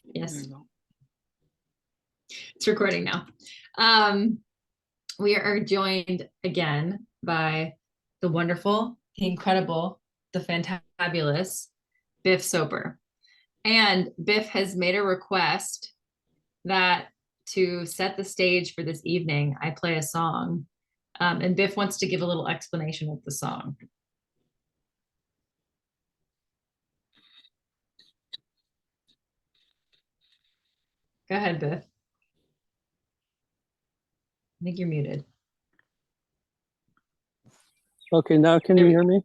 Yes. It's recording now. We are joined again by the wonderful, the incredible, the fantabulous Bif Soper. And Bif has made a request that to set the stage for this evening, I play a song. And Bif wants to give a little explanation of the song. Go ahead, Bif. I think you're muted. Okay, now can you hear me?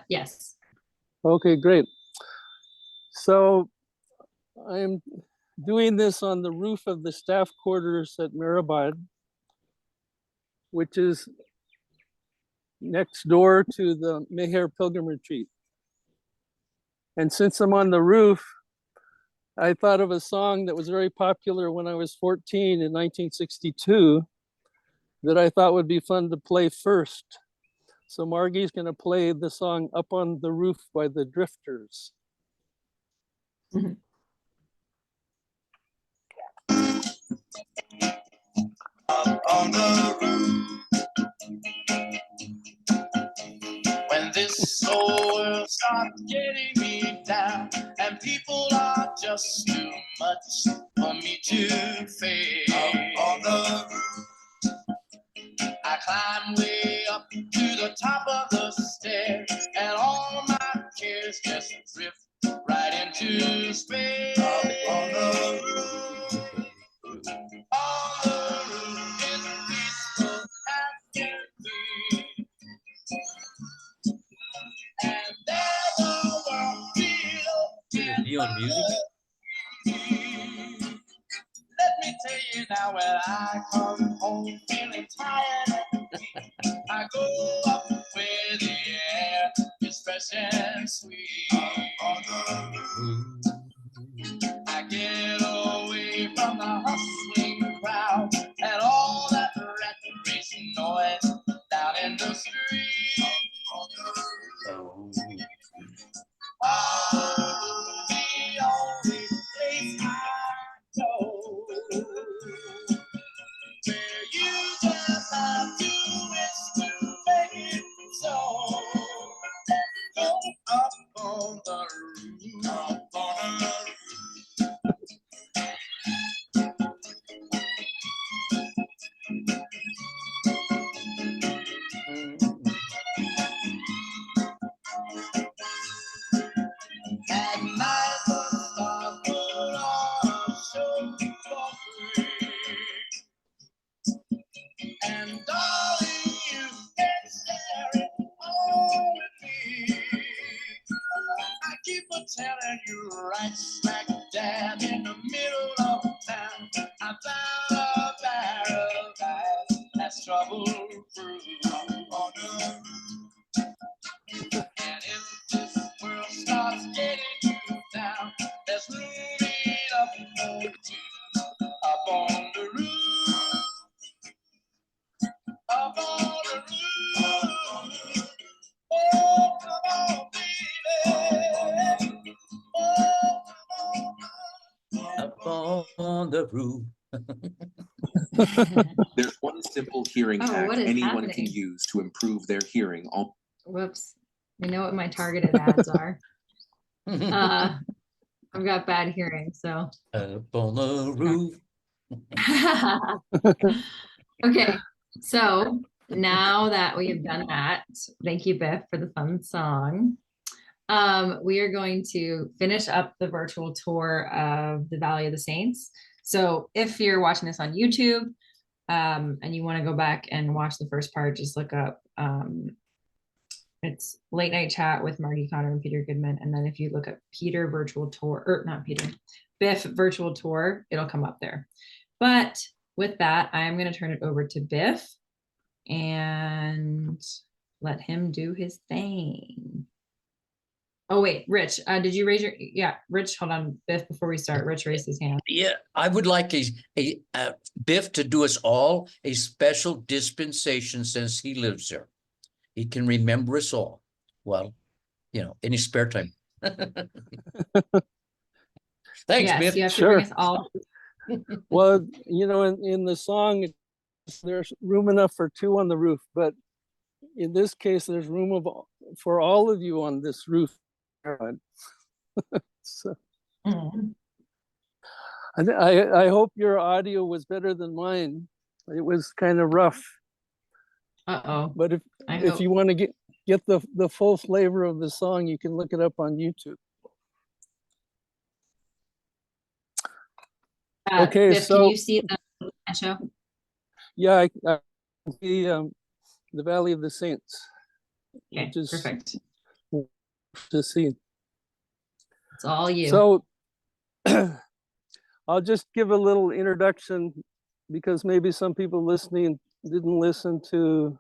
Yes. Okay, great. So I'm doing this on the roof of the staff quarters at Aurangabad, which is next door to the Meher Pilgrim Retreat. And since I'm on the roof, I thought of a song that was very popular when I was 14 in 1962 that I thought would be fun to play first. So Margi's going to play the song Up on the Roof by the Drifters. Mm-hmm. Up on the roof, when this whole world starts getting me down and people are just too much for me to face. Up on the roof, I climb way up to the top of the stairs and all my cares just drift right into space. Up on the roof, on the roof is peaceful and can be. And there's a world below. You on music? Let me tell you now, when I come home feeling tired and weak, I go up where the air is fresh and sweet. I get away from the hustling crowd and all that rat race noise down in the street. The only place I go where you just have to wish to make it so. Go up on the roof, up on the roof. At night the stars put on a show for free. And darling, you can share it all with me. I keep a telling you right smack dab in the middle of town, I found a paradise that's trouble-free. On the roof. And if this world starts getting you down, there's room enough for two up on the roof. Up on the roof. Oh, come on, baby. Oh, come on. Up on the roof. There's one simple hearing hack what is anyone happening? can use to improve their hearing. Whoops. I know what my targeted ads are. I've got bad hearing, so. Up on the roof. Okay, so now that we have done that, thank you, Beth, for the fun song. We are going to finish up the virtual tour of the Valley of the Saints. So if you're watching this on YouTube and you want to go back and watch the first part, just look up it's Late Night Chat with Margi Connor and Peter Goodman. And then if you look at Peter virtual tour, or not Peter, Bif virtual tour, it'll come up there. But with that, I'm going to turn it over to Bif and let him do his thing. Oh, wait, Rich, did you raise your, yeah, Rich, hold on, Bif, before we start, Rich raised his hand. Yeah, I would like a Biff to do us all a special dispensation since he lives there. He can remember us all. Well, you know, in his spare time. Thanks, Yes, Biff. you have to Sure. bring us all. Well, you know, in the song, there's room enough for two on the roof, but in this case, there's room for all of you on this roof. So Mm. I hope your audio was better than mine. It was kind of rough, Uh-oh. but I if hope. you want to get the full flavor of the song, you can look it up on YouTube. Okay, Biff, can so you see the show? yeah, I see the Valley of the Saints, Okay, which is perfect. to see. It's all you. So I'll just give a little introduction because maybe some people listening didn't listen to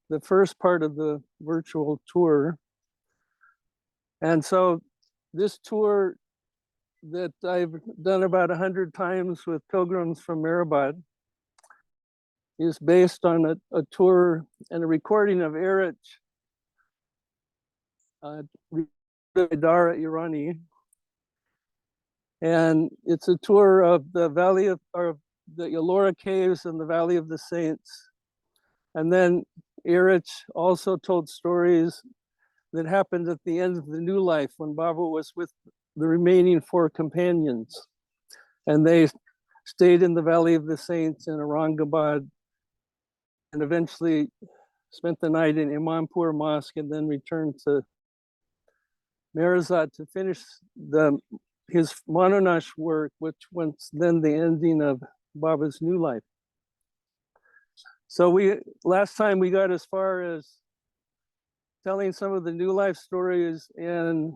the first part of the virtual tour. And so this tour that I've done about 100 times with pilgrims from Mehrabad is based on a tour and a recording of Erich Dara Irani. And it's a tour of the Valley of, or the Ellora Caves and the Valley of the Saints. And then Erich also told stories that happened at the end of the new life when Baba was with the remaining 4 companions. And they stayed in the Valley of the Saints in Aurangabad and eventually spent the night in Imampur Mosque and then returned to Merzat to finish his Mononash work, which was then the ending of Baba's new life. So last time we got as far as telling some of the new life stories and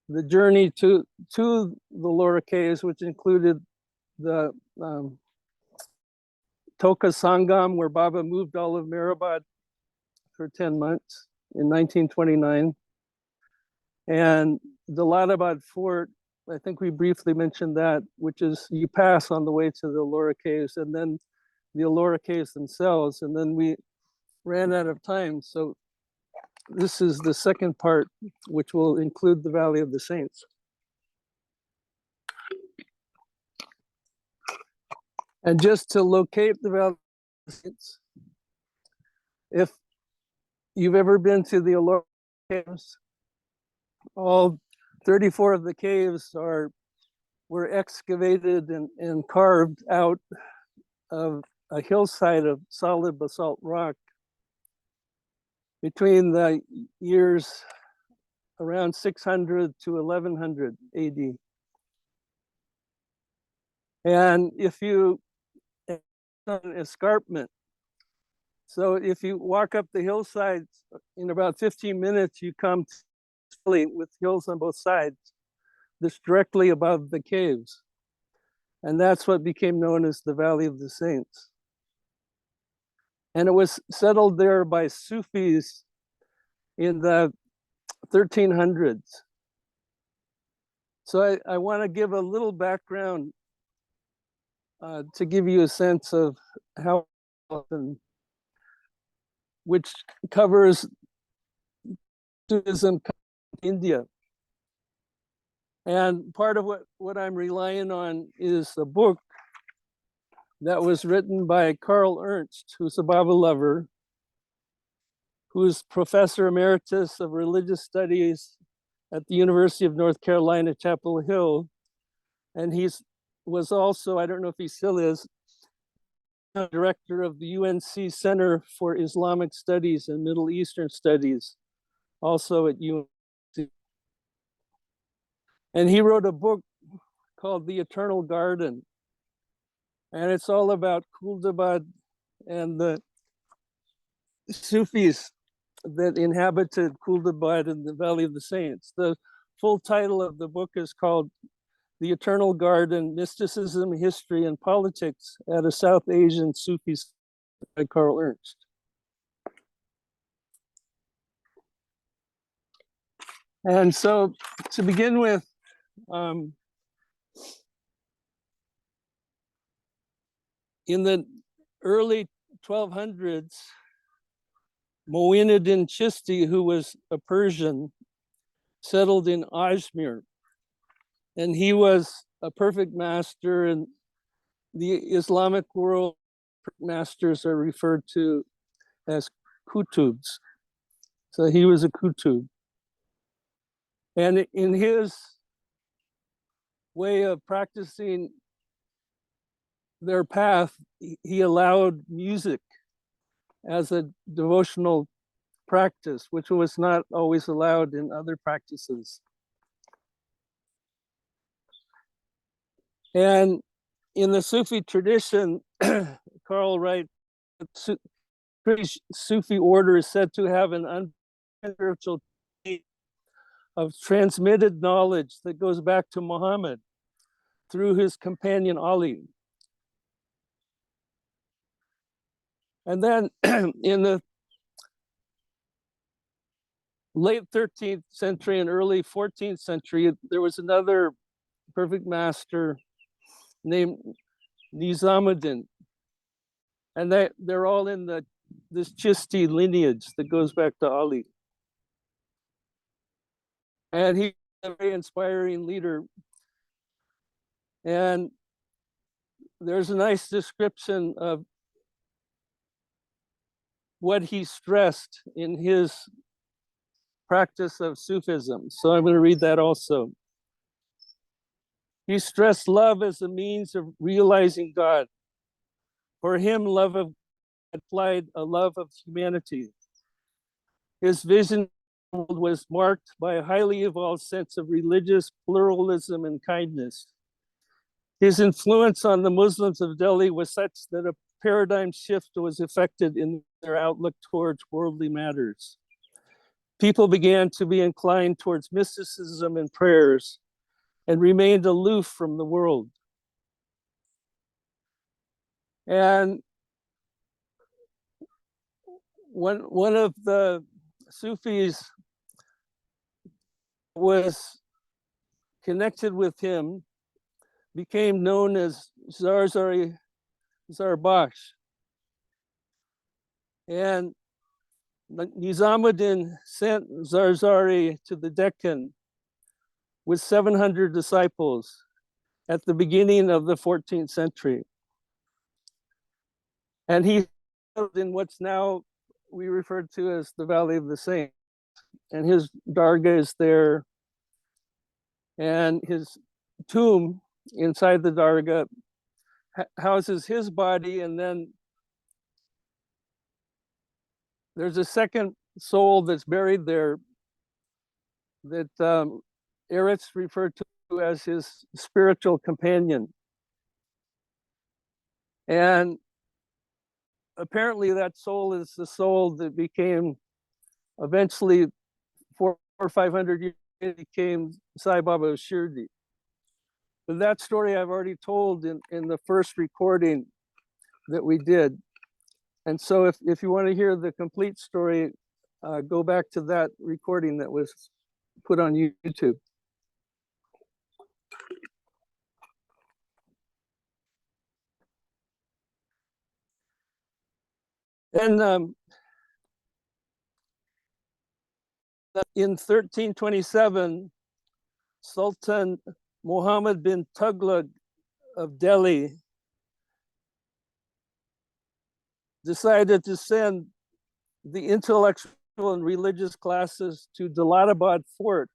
the journey to the Laura Caves, which included the Toka Sangam, where Baba moved all of Mehrabad for 10 months in 1929. And the Ladabad Fort, I think we briefly mentioned that, which is you pass on the way to the Ellora Caves and then the Ellora Caves themselves. And then we ran out of time. So this is the second part, which will include the Valley of the Saints. And just to locate the Valley of the Saints, if you've ever been to the Ellora Caves, all 34 of the caves were excavated and carved out of a hillside of solid basalt rock between the years around 600 to 1100 AD. And if you an escarpment, so if you walk up the hillsides in about 15 minutes, you come with hills on both sides, this directly above the caves. And that's what became known as the Valley of the Saints. And it was settled there by Sufis in the 1300s. So I want to give a little background to give you a sense of how often, which covers Sufism in India. And part of what I'm relying on is a book that was written by Carl Ernst, who's a Baba lover, who's professor emeritus of religious studies at the University of North Carolina, Chapel Hill. And was also, I don't know if he still is, director of the UNC Center for Islamic Studies and Middle Eastern Studies, also at UNC. And he wrote a book called The Eternal Garden. And it's all about Kuldabad and the Sufis that inhabited Kuldabad in the Valley of the Saints. The full title of the book is called The Eternal Garden, Mysticism, History, and Politics at a South Asian Sufi by Carl Ernst. And so to begin with, in the early 1200s, Moinuddin Chisti, who was a Persian, settled in Ajmer. And he was a perfect master. In the Islamic world, masters are referred to as kutubs. So he was a kutub. And in his way of practicing their path, he allowed music as a devotional practice, which was not always allowed in other practices. And in the Sufi tradition, Carl writes, Sufi order is said to have an unspiritual of transmitted knowledge that goes back to Muhammad through his companion Ali. And then in the late 13th century and early 14th century, there was another perfect master named Nizamuddin. And they're all in this Chishti lineage that goes back to Ali. And he's a very inspiring leader. And there's a nice description of what he stressed in his practice of Sufism. So I'm going to read that also. He stressed love as a means of realizing God. For him, love of God implied a love of humanity. His vision was marked by a highly evolved sense of religious pluralism and kindness. His influence on the Muslims of Delhi was such that a paradigm shift was effected in their outlook towards worldly matters. People began to be inclined towards mysticism and prayers and remained aloof from the world. And one of the Sufis was connected with him, became known as Zarzari Zarbakhsh. And Nizamuddin sent Zarzari to the Deccan with 700 disciples at the beginning of the 14th century. And he lived in what's now we refer to as the Valley of the Saints. And his dargah is there. And his tomb inside the dargah houses his body. And then there's a second soul that's buried there that Eretz referred to as his spiritual companion. And apparently that soul is the soul that became eventually 400 or 500 years became Sai Baba of Shirdi. But that story I've already told in the first recording that we did. And so if you want to hear the complete story, go back to that recording that was put on YouTube. And in 1327, Sultan Muhammad bin Tughlaq of Delhi decided to send the intellectual and religious classes to Daulatabad Fort,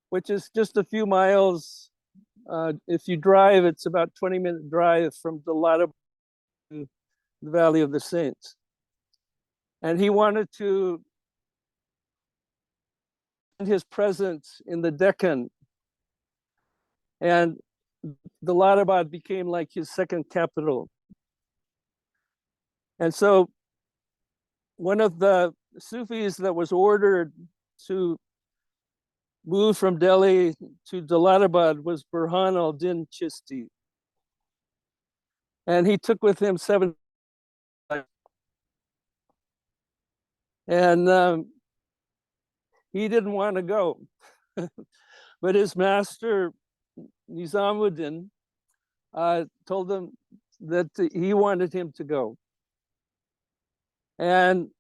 which is just a few miles. If you drive, it's about 20-minute drive from Daulatabad to the Valley of the Saints. And he wanted to send his presence in the Deccan. And Daulatabad became like his second capital. And so one of the Sufis that was ordered to move from Delhi to Daulatabad was Burhan al-Din Chishti. And he took with him 7. And he didn't want to go. But his master, Nizamuddin, told him that he wanted him to go. And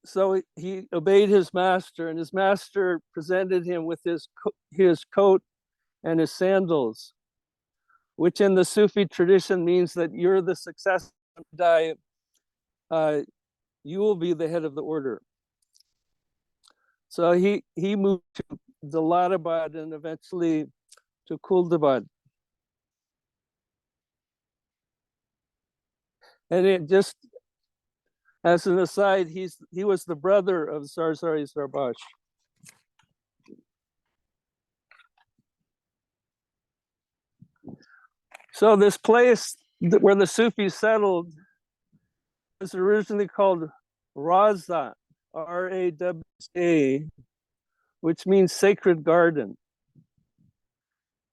so he obeyed his master, and his master presented him with his coat and his sandals, which in the Sufi tradition means that you're the successor. Die, you will be the head of the order. So he moved to Daladabad and eventually to Kuldabad. And it just, as an aside, he was the brother of Sarsari Sarbash. So this place where the Sufis settled was originally called Raza, R-A-W-A, which means sacred garden.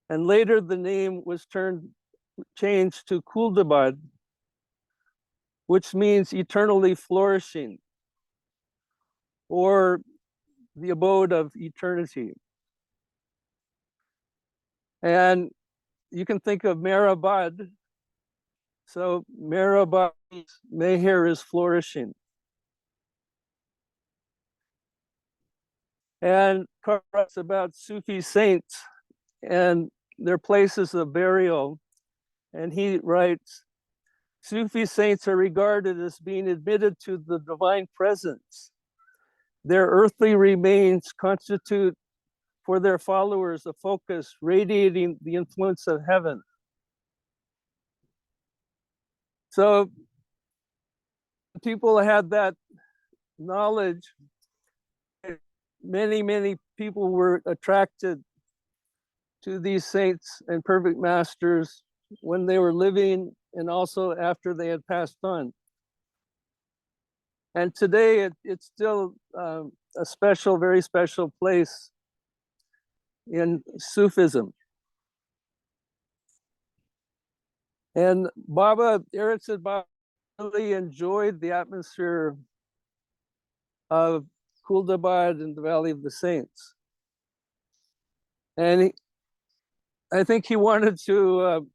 And later the name was changed to Kuldabad, which means eternally flourishing, or the abode of eternity. And you can think of Mehrabad. So Mehrabad, Meher is flourishing. And talks about Sufi saints and their places of burial. And he writes, Sufi saints are regarded as being admitted to the divine presence. Their earthly remains constitute for their followers a focus radiating the influence of heaven. So people had that knowledge. Many people were attracted to these saints and perfect masters when they were living and also after they had passed on. And today it's still a special, very special place in Sufism. And Eric said Baba really enjoyed the atmosphere of Kuldabad and the Valley of the Saints. And I think he wanted to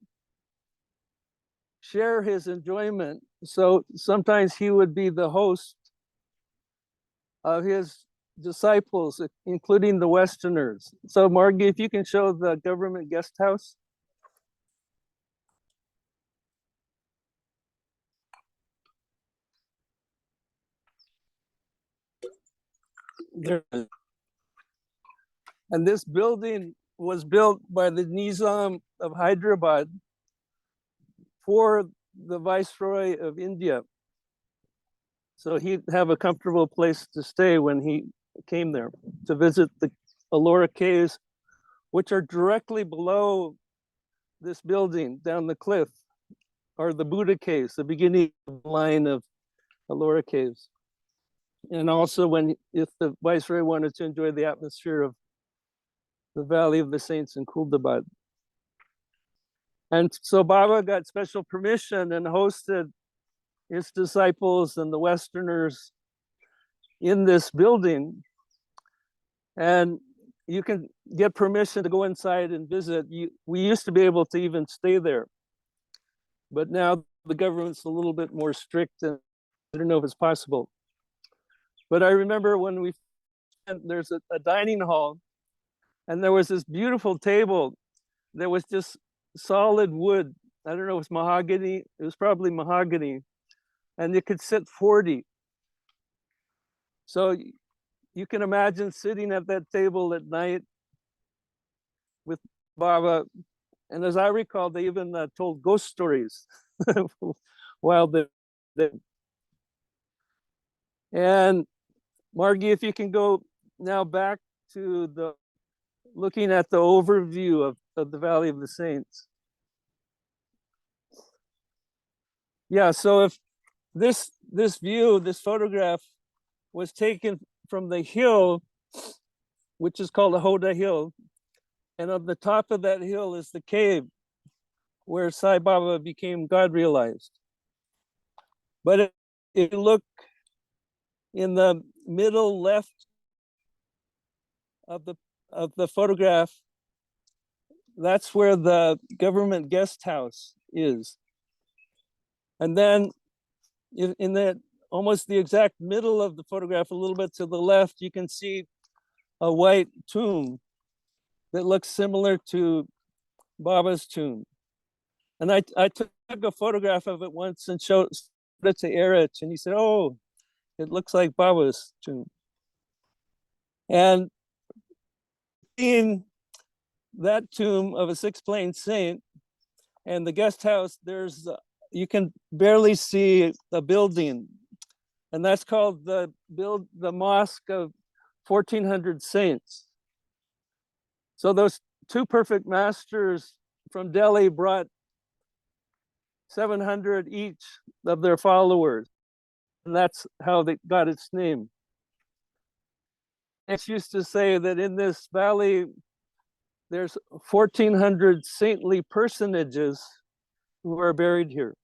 share his enjoyment. So sometimes he would be the host of his disciples, including the Westerners. So Margi, if you can show the government guest house. There. And this building was built by the Nizam of Hyderabad for the Viceroy of India. So he'd have a comfortable place to stay when he came there to visit the Ellora Caves, which are directly below this building down the cliff, are the Buddha Caves, the beginning line of Ellora Caves. And also if the Viceroy wanted to enjoy the atmosphere of the Valley of the Saints in Kuldabad. And so Baba got special permission and hosted his disciples and the Westerners in this building. And you can get permission to go inside and visit. We used to be able to even stay there. But now the government's a little bit more strict, and I don't know if it's possible. But I remember when there's a dining hall, and there was this beautiful table that was just solid wood. I don't know, it was mahogany. It was probably mahogany. And it could sit 40. So you can imagine sitting at that table at night with Baba. And as I recall, they even told ghost stories while they're there. And Margi, if you can go now back to looking at the overview of the Valley of the Saints. Yeah, so if this view, this photograph was taken from the hill, which is called the Hoda Hill. And on the top of that hill is the cave where Sai Baba became God realized. But if you look in the middle left of the photograph, that's where the government guest house is. And then in the almost the exact middle of the photograph, a little bit to the left, you can see a white tomb that looks similar to Baba's tomb. And I took a photograph of it once and showed it to Eric, and he said, "Oh, it looks like Baba's tomb." And in that tomb of a six-planed saint and the guest house, there's you can barely see a building, and that's called the mosque of 1400 saints. So those two perfect masters from Delhi brought 700 each of their followers, and that's how they got its name. It's used to say that in this valley there's 1400 saintly personages who are buried here.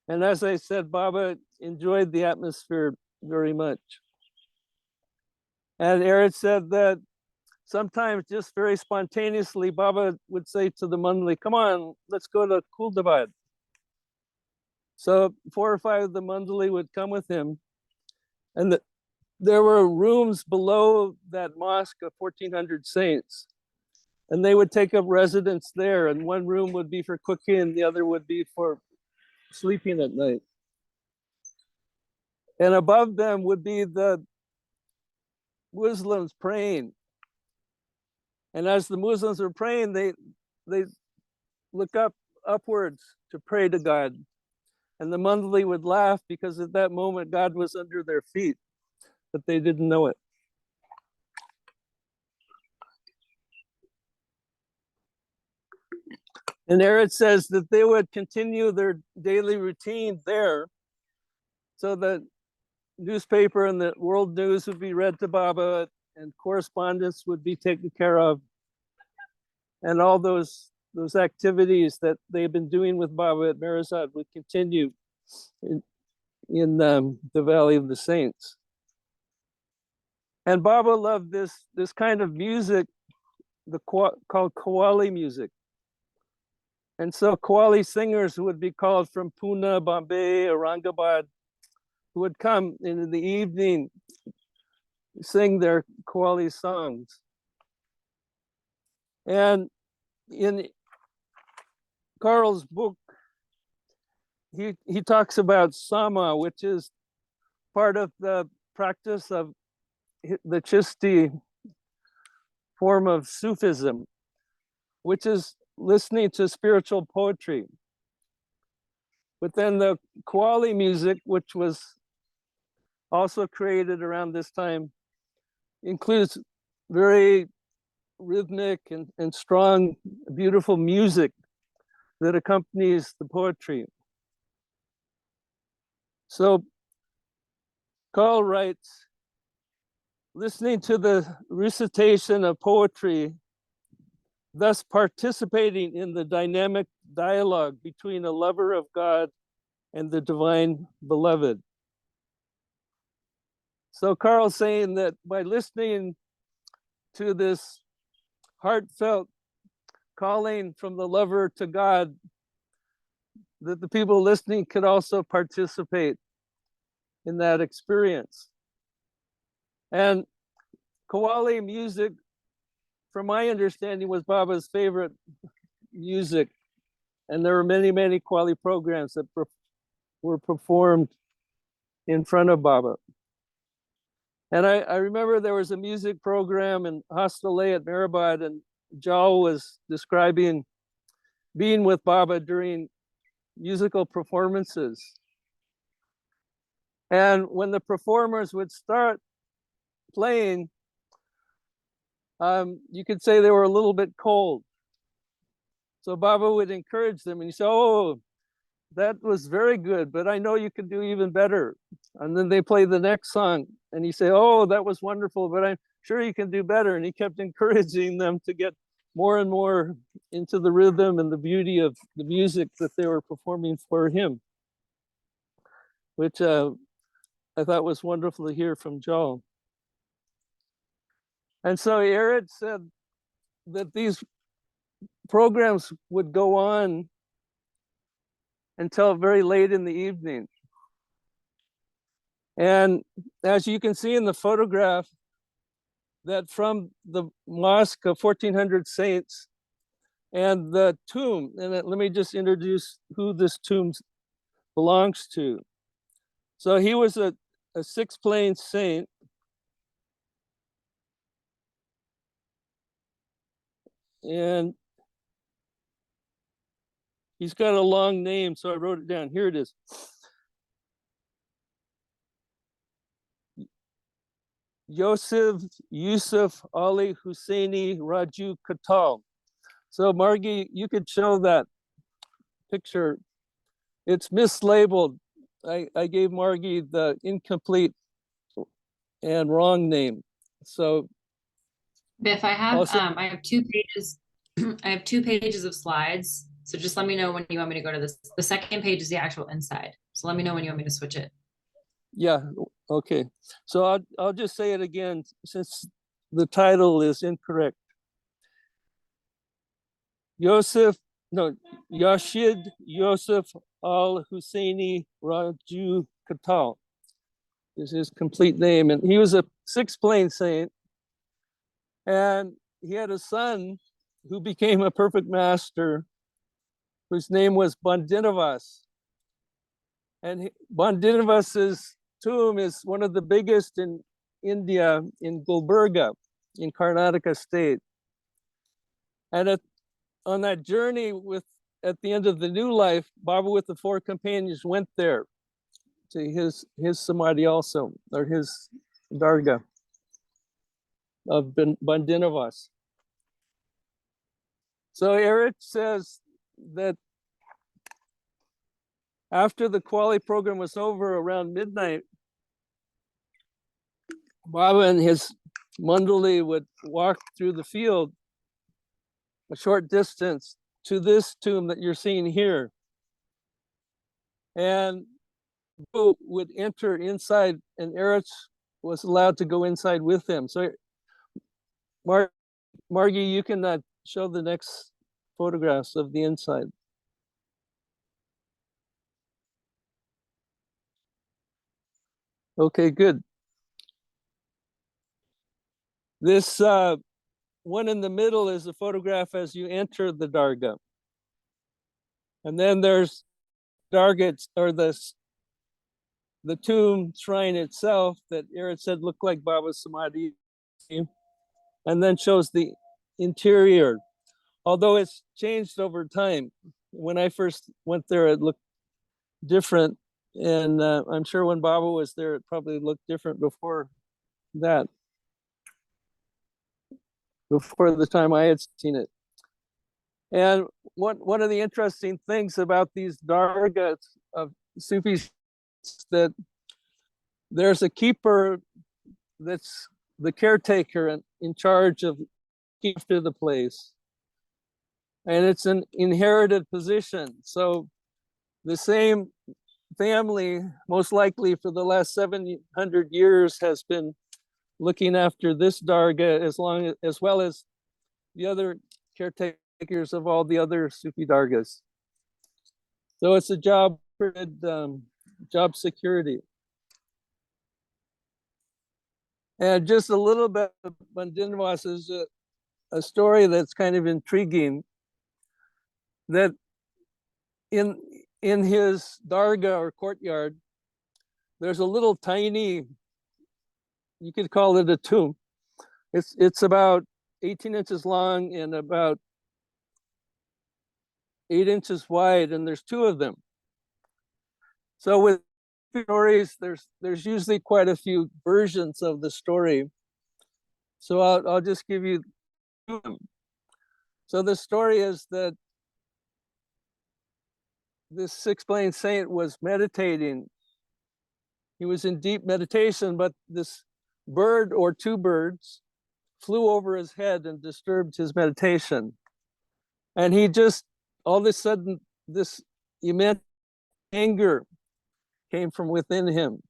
And as I said, Baba enjoyed the atmosphere very much. And Eric said that sometimes just very spontaneously, Baba would say to the Mandali, "Come on, let's go to Kuldabad." So 4 or 5 of the Mandali would come with him. And there were rooms below that mosque of 1400 saints. And they would take up residence there. And one room would be for cooking, and the other would be for sleeping at night. And above them would be the Muslims praying. And as the Muslims were praying, they look upwards to pray to God. And the Mandali would laugh because at that moment God was under their feet, but they didn't know it. And Eric says that they would continue their daily routine there. So the newspaper and the world news would be read to Baba, and correspondence would be taken care of. And all those activities that they've been doing with Baba at Marazad would continue in the Valley of the Saints. And Baba loved this kind of music, called Qawwali music. And so Qawwali singers would be called from Pune, Bombay, Aurangabad, who would come in the evening, sing their Qawwali songs. And in Carl's book, he talks about Sama, which is part of the practice of the Chisti form of Sufism, which is listening to spiritual poetry. But then the Qawwali music, which was also created around this time, includes very rhythmic and strong, beautiful music that accompanies the poetry. So Carl writes, listening to the recitation of poetry, thus participating in the dynamic dialogue between a lover of God and the divine beloved. So Carl's saying that by listening to this heartfelt calling from the lover to God, that the people listening could also participate in that experience. And Qawwali music, from my understanding, was Baba's favorite music. And there were many, many Qawwali programs that were performed in front of Baba. And I remember there was a music program in Hostel A at Mehrabad, and Jal was describing being with Baba during musical performances. And when the performers would start playing, you could say they were a little bit cold. So Baba would encourage them, and he said, "Oh, that was very good, but I know you can do even better." And then they play the next song, and he said, "Oh, that was wonderful, but I'm sure you can do better." And he kept encouraging them to get more and more into the rhythm and the beauty of the music that they were performing for him, which I thought was wonderful to hear from Joel. And so Eric said that these programs would go on until very late in the evening. And as you can see in the photograph, that from the mosque of 1400 saints and the tomb, and let me just introduce who this tomb belongs to. So he was a six-plane saint, and he's got a long name, so I wrote it down. Here it is. Yosef Yusuf Ali Husseini Raju Katal. So Margi, you could show that picture. It's mislabeled. I gave Margi the incomplete and wrong name. So Biff, I have also, I have 2 pages. I have 2 pages of slides. So just let me know when you want me to go to this. The second page is the actual inside. So let me know when you want me to switch it. yeah, okay. So I'll just say it again since the title is incorrect. Yosef, no, Yashid Yosef Al Husseini Raju Katal is his complete name. And he was a six-plane saint. And he had a son who became a perfect master, whose name was Bandinavas. And Bandinavas's tomb is one of the biggest in India, in Gulbarga, in Karnataka state. And on that journey at the end of the new life, Baba with the 4 companions went there to his samadhi also, or his dargah of Bandinavas. So Eric says that after the Kuali program was over around midnight, Baba and his Mandali would walk through the field a short distance to this tomb that you're seeing here. And would enter inside, and Eretz was allowed to go inside with him. So Margi, you can show the next photographs of the inside. Okay, good. This one in the middle is a photograph as you enter the dargah. And then there's dargah, or the tomb shrine itself that Eretz said looked like Baba's Samadhi, and then shows the interior, although it's changed over time. When I first went there, it looked different, and I'm sure when Baba was there, it probably looked different before that, before the time I had seen it. And one of the interesting things about these dargahs of Sufis that there's a keeper that's the caretaker in charge of looking after the place. And it's an inherited position. So the same family, most likely for the last 700 years, has been looking after this dargah as well as the other caretakers of all the other Sufi dargahs. So it's a job security. And just a little bit of Bandinavas is a story that's kind of intriguing, that in his dargah or courtyard, there's a little tiny, you could call it a tomb. It's about 18 inches long and about 8 inches wide, and there's 2 of them. So with stories, there's usually quite a few versions of the story. So I'll just give you 2 of them. So the story is that this six-plane saint was meditating. He was in deep meditation, but this bird or 2 birds flew over his head and disturbed his meditation. And he just, all of a sudden, this immense anger came from within him.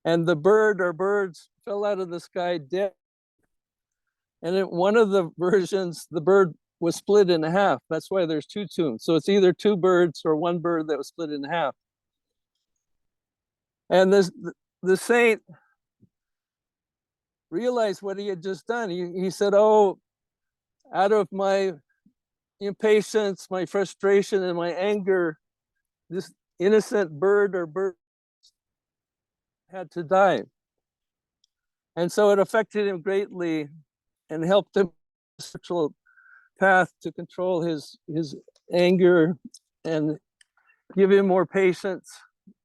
And the bird or birds fell out of the sky dead. And in one of the versions, the bird was split in half. That's why there's 2 tombs. So it's either 2 birds or 1 bird that was split in half. And the saint realized what he had just done. He said, oh, out of my impatience, my frustration, and my anger, this innocent bird had to die. And so it affected him greatly and helped him spiritual path to control his anger and give him more patience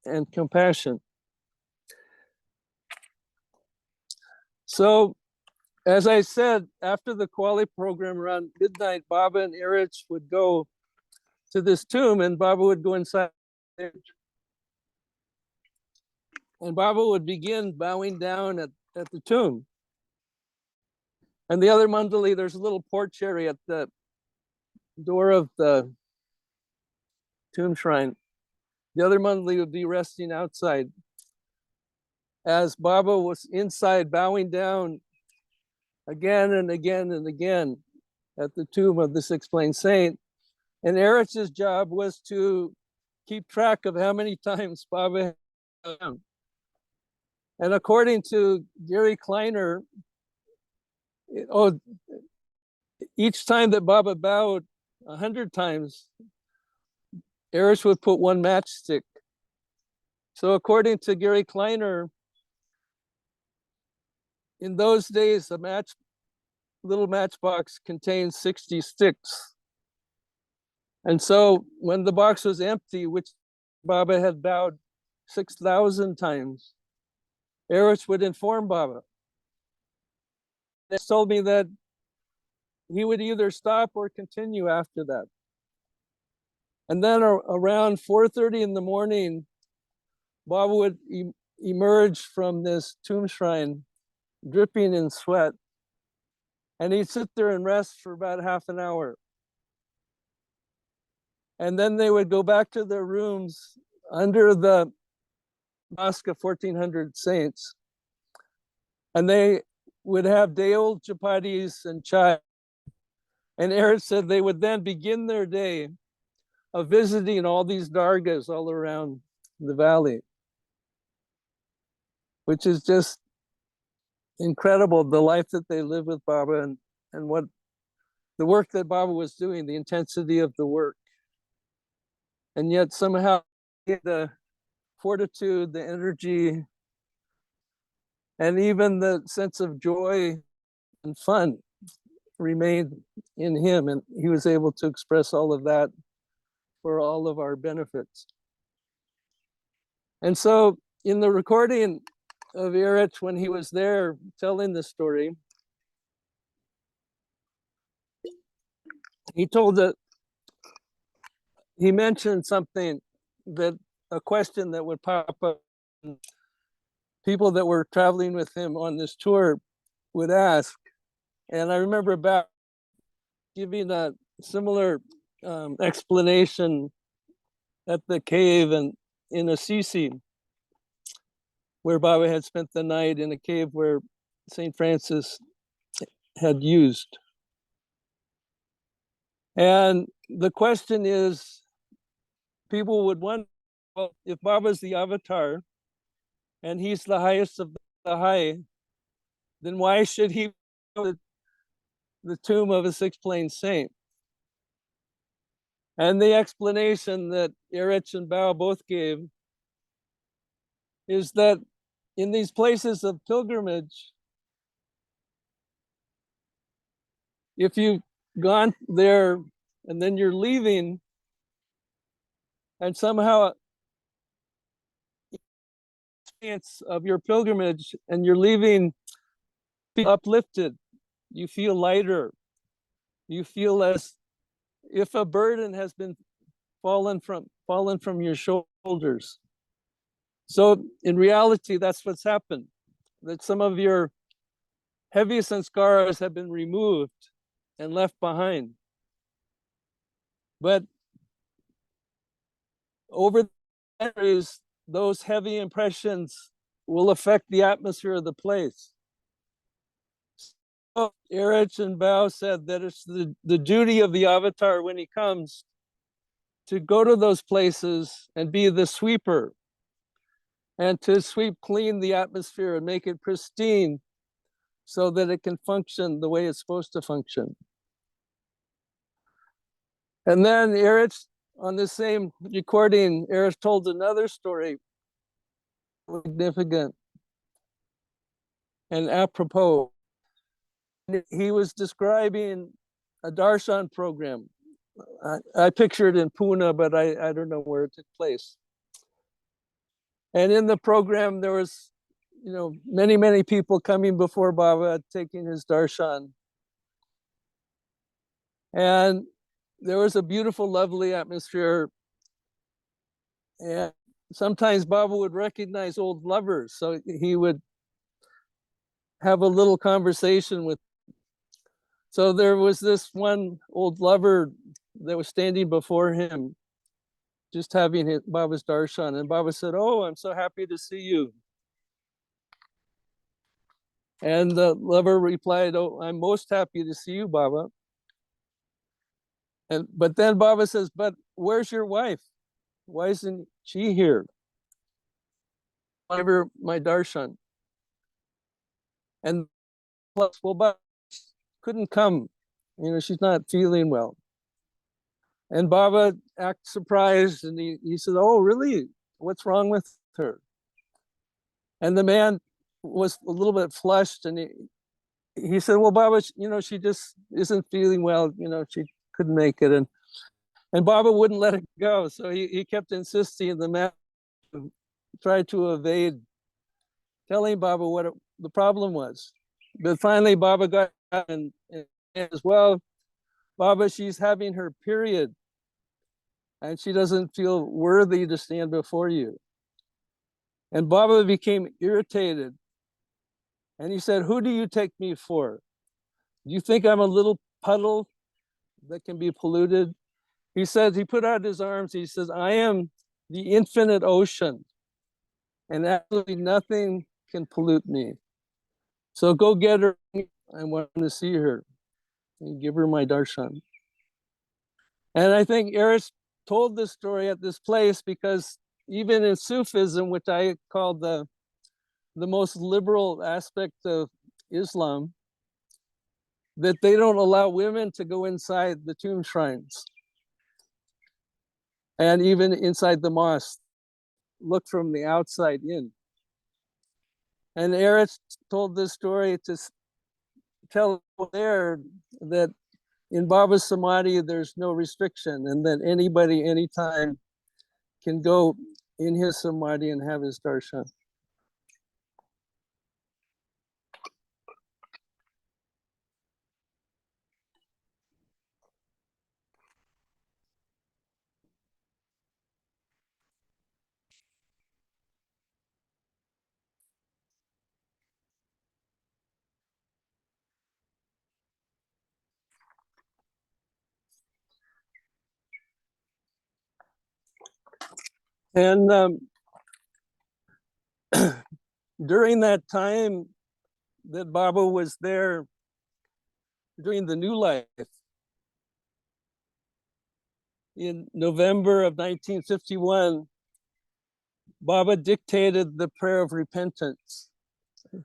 and compassion. So, as I said, after the Kuali program around midnight, Baba and Erich would go to this tomb, and Baba would go inside. And Baba would begin bowing down at the tomb. And the other mandali, there's a little porch area at the door of the tomb shrine. The other mandali would be resting outside. As Baba was inside bowing down again and again and again at the tomb of this explained saint. And Erich's job was to keep track of how many times Baba had done. And according to Gary Kleiner, each time that Baba bowed 100 times, Erich would put one matchstick. So according to Gary Kleiner, in those days, a little matchbox contained 60 sticks. And so when the box was empty, which Baba had bowed 6,000 times, Erich would inform Baba. They told me that he would either stop or continue after that. And then around 4:30 in the morning, Baba would emerge from this tomb shrine, dripping in sweat. And he'd sit there and rest for about half an hour. And then they would go back to their rooms under the Mosque of 1400 saints. And they would have day-old chapatis and chai. And Erich said they would then begin their day of visiting all these dargahs all around the valley, which is just incredible, the life that they live with Baba and what the work that Baba was doing, the intensity of the work. And yet somehow the fortitude, the energy, and even the sense of joy and fun remained in him. And he was able to express all of that for all of our benefits. And so in the recording of Erich, when he was there telling the story, he told that he mentioned something that a question that would pop up, people that were traveling with him on this tour would ask. And I remember about giving a similar explanation at the cave and in Assisi, where Baba had spent the night in a cave where St. Francis had used. And the question is, people would wonder, well, if Baba's the avatar and he's the highest of the high, then why should he go to the tomb of a six-plain saint? And the explanation that Erich and Bao both gave is that in these places of pilgrimage, if you've gone there and then you're leaving, and somehow experience of your pilgrimage and you're leaving uplifted, you feel lighter, you feel as if a burden has been fallen from your shoulders. So in reality, that's what's happened, that some of your heavy sanskaras have been removed and left behind. But over the centuries, those heavy impressions will affect the atmosphere of the place. So Erich and Bao said that it's the duty of the avatar when he comes to go to those places and be the sweeper and to sweep clean the atmosphere and make it pristine so that it can function the way it's supposed to function. And then Erich, on the same recording, Erich told another story, significant and apropos. He was describing a darshan program. I pictured in Pune, but I don't know where it took place. And in the program, there was, many, many people coming before Baba, taking his darshan. And there was a beautiful, lovely atmosphere. And sometimes Baba would recognize old lovers, so he would have a little conversation with. So there was this one old lover that was standing before him, just having Baba's darshan. And Baba said, "Oh, I'm so happy to see you." And the lover replied, "Oh, I'm most happy to see you, Baba." But then Baba says, "But where's your wife? Why isn't she here? Give her my darshan." And plus, well, Baba couldn't come. She's not feeling well. And Baba acted surprised, and he said, "Oh, really? What's wrong with her?" And the man was a little bit flushed, and he said, "Well, Baba, she just isn't feeling well. She couldn't make it." And Baba wouldn't let it go, so he kept insisting, and the man tried to evade telling Baba what the problem was. But finally, Baba got out and as well, "Baba, she's having her period, and she doesn't feel worthy to stand before you." And Baba became irritated. And he said, "Who do you take me for? Do you think I'm a little puddle that can be polluted?" He says, he put out his arms. He says, "I am the infinite ocean, and absolutely nothing can pollute me. So go get her. I want to see her and give her my darshan." And I think Erich told this story at this place because even in Sufism, which I call the most liberal aspect of Islam, that they don't allow women to go inside the tomb shrines. And even inside the mosque, look from the outside in. And Erich told this story to tell there that in Baba's Samadhi, there's no restriction, and that anybody, anytime can go in his Samadhi and have his darshan. And during that time that Baba was there, during the New Life, in November of 1951, Baba dictated the prayer of repentance.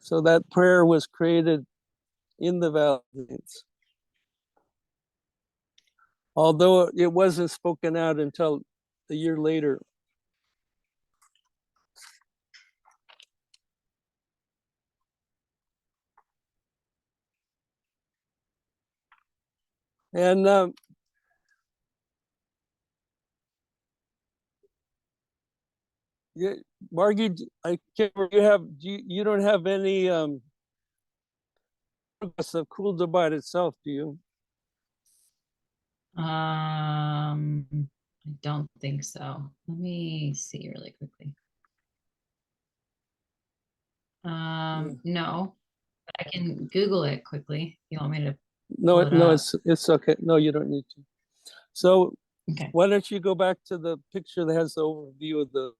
So that prayer was created in the Valleys, although it wasn't spoken out until a year later. And yeah, Margi, I can't remember, you don't have any of Kuldabad itself, do you? I don't think so. Let me see really quickly. No, but I can Google it quickly. You want me to? No, pull it up? it's okay. No, you don't need to. So Okay. why don't you go back to the picture that has the overview of the.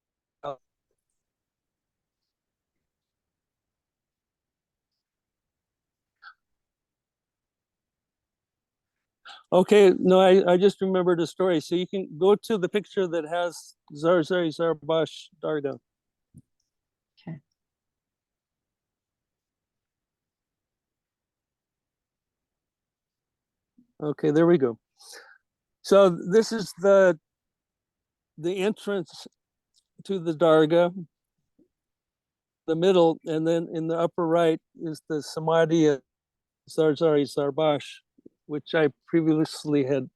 Okay, no, I just remembered a story. So you can go to the picture that has Zarbash Darga. Okay. Okay, there we go. So this is the entrance to the Dargah, the middle, and then in the upper right is the Samadhi of Zarzari Sarbash, which I previously had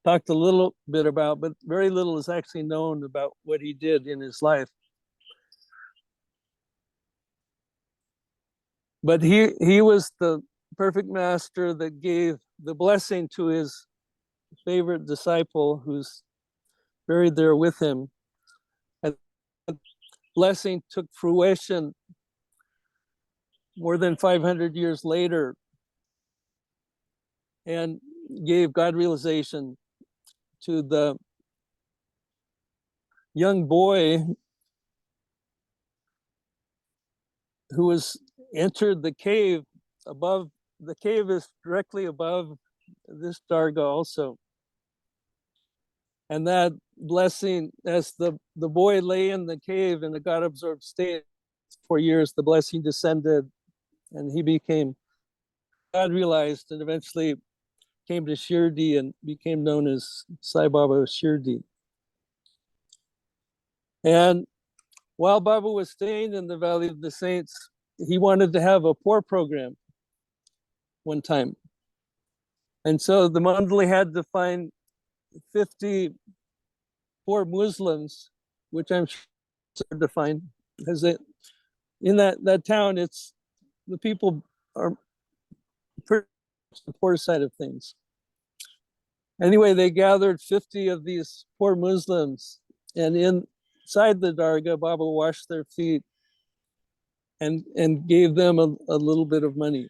talked a little bit about, but very little is actually known about what he did in his life. But he was the perfect master that gave the blessing to his favorite disciple who's buried there with him. And that blessing took fruition more than 500 years later and gave God realization to the young boy who was entered the cave above. The cave is directly above this Dargah also. And that blessing, as the boy lay in the cave in the God absorbed state for years, the blessing descended and he became God realized and eventually came to Shirdi and became known as Sai Baba Shirdi. And while Baba was staying in the Valley of the Saints, he wanted to have a poor program one time. And so the Mandali had to find 50 poor Muslims, which I'm sure it's hard to find, because in that town, it's the people are pretty much the poor side of things. Anyway, they gathered 50 of these poor Muslims, and inside the Dargah, Baba washed their feet and gave them a little bit of money.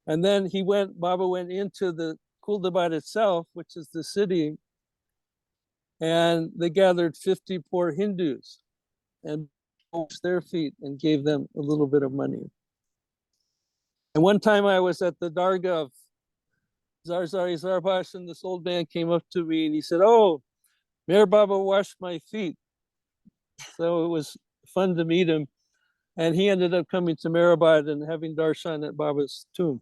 And then Baba went into the Kuldabad itself, which is the city, and they gathered 50 poor Hindus and washed their feet and gave them a little bit of money. And one time I was at the Dargah of Zarzari Zarbash, and this old man came up to me and he said, "Oh, Mayor Baba washed my feet." So it was fun to meet him. And he ended up coming to Mehrabad and having darshan at Baba's tomb.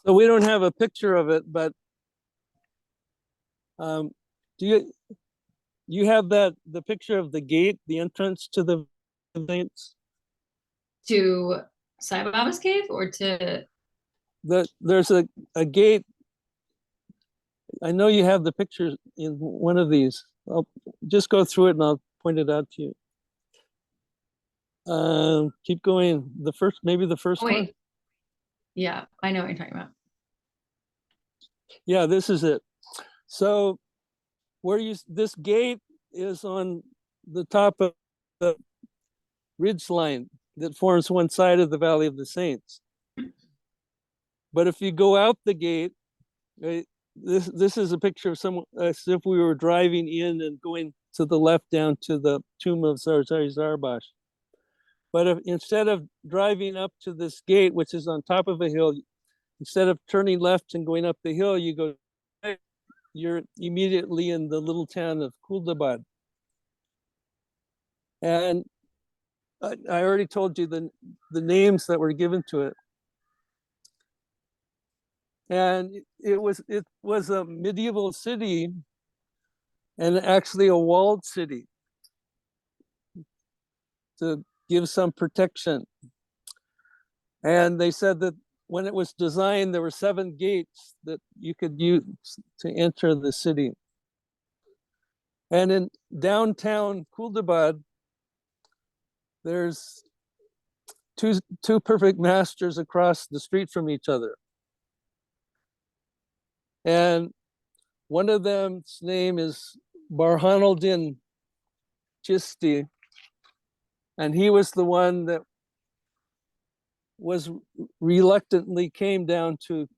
So we don't have a picture of it, but do you have the picture of the gate, the entrance to the Saints? To Sai Baba's cave or to There's a gate. I know you have the picture in one of these. I'll just go through it and I'll point it out to you. Keep going. Maybe the first one. wait. Yeah, I know what you're talking about. Yeah, this is it. So this gate is on the top of the ridge line that forms one side of the Valley of the Saints. But if you go out the gate, right, this is a picture of someone as if we were driving in and going to the left down to the tomb of Zarzari Zarbash. But instead of driving up to this gate, which is on top of a hill, instead of turning left and going up the hill, you go right, you're immediately in the little town of Kuldabad. And I already told you the names that were given to it. And it was a medieval city and actually a walled city to give some protection. And they said that when it was designed, there were 7 gates that you could use to enter the city. And in downtown Kuldabad, there's two perfect masters across the street from each other. And one of them's name is Barhanuddin Chisti, and he was the one that was reluctantly came down to